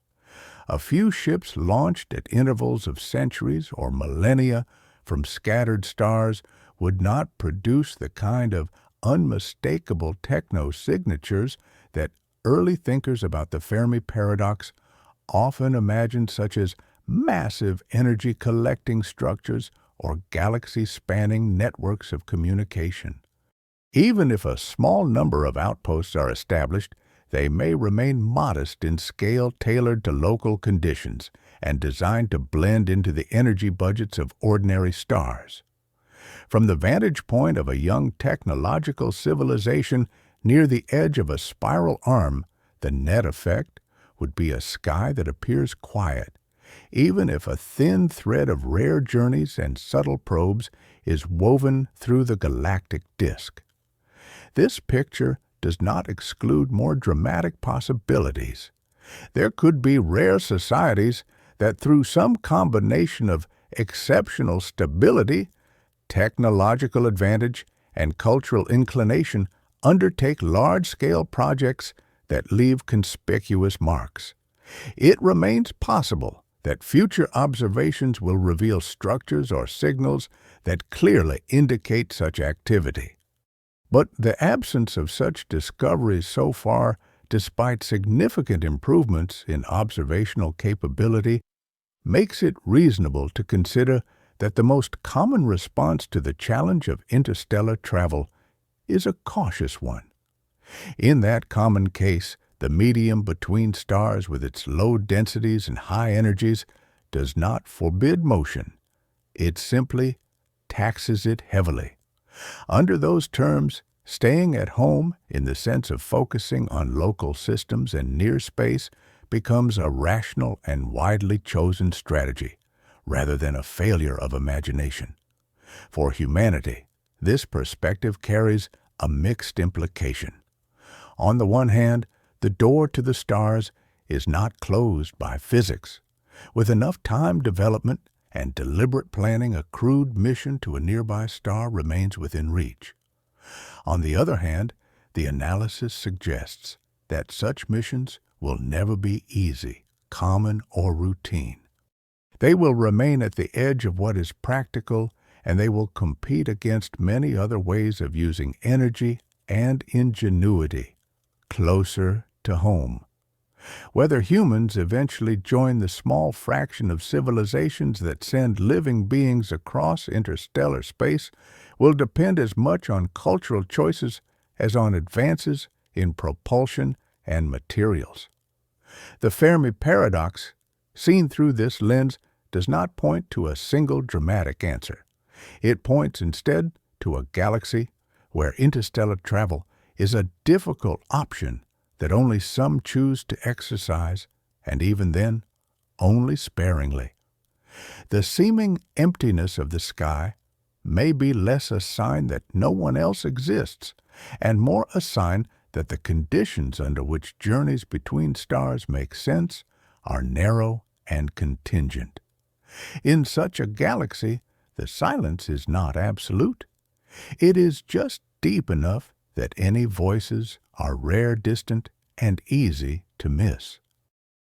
A few ships launched at intervals of centuries or millennia from scattered stars would not produce the kind of unmistakable techno-signatures that early thinkers about the Fermi paradox often imagined, such as massive energy-collecting structures or galaxy-spanning networks of communication. Even if a small number of outposts are established, they may remain modest in scale, tailored to local conditions and designed to blend into the energy budgets of ordinary stars. From the vantage point of a young technological civilization near the edge of a spiral arm, the net effect would be a sky that appears quiet, even if a thin thread of rare journeys and subtle probes is woven through the galactic disk. This picture does not exclude more dramatic possibilities. There could be rare societies that, through some combination of exceptional stability, technological advantage, and cultural inclination, undertake large-scale projects that leave conspicuous marks. It remains possible that future observations will reveal structures or signals that clearly indicate such activity. But the absence of such discoveries so far, despite significant improvements in observational capability, makes it reasonable to consider that the most common response to the challenge of interstellar travel is a cautious one. In that common case, the medium between stars with its low densities and high energies does not forbid motion. It simply taxes it heavily. Under those terms, staying at home, in the sense of focusing on local systems and near space, becomes a rational and widely chosen strategy, rather than a failure of imagination. For humanity, this perspective carries a mixed implication. On the one hand, the door to the stars is not closed by physics. With enough time development and deliberate planning, a crewed mission to a nearby star remains within reach. On the other hand, the analysis suggests that such missions will never be easy, common, or routine. They will remain at the edge of what is practical, and they will compete against many other ways of using energy and ingenuity closer to home. Whether humans eventually join the small fraction of civilizations that send living beings across interstellar space will depend as much on cultural choices as on advances in propulsion and materials. The Fermi paradox, seen through this lens, does not point to a single dramatic answer. It points instead to a galaxy where interstellar travel is a difficult option that only some choose to exercise, and even then, only sparingly. The seeming emptiness of the sky may be less a sign that no one else exists, and more a sign that the conditions under which journeys between stars make sense are narrow and contingent. In such a galaxy, the silence is not absolute. It is just deep enough that any voices are rare, distant, and easy to miss.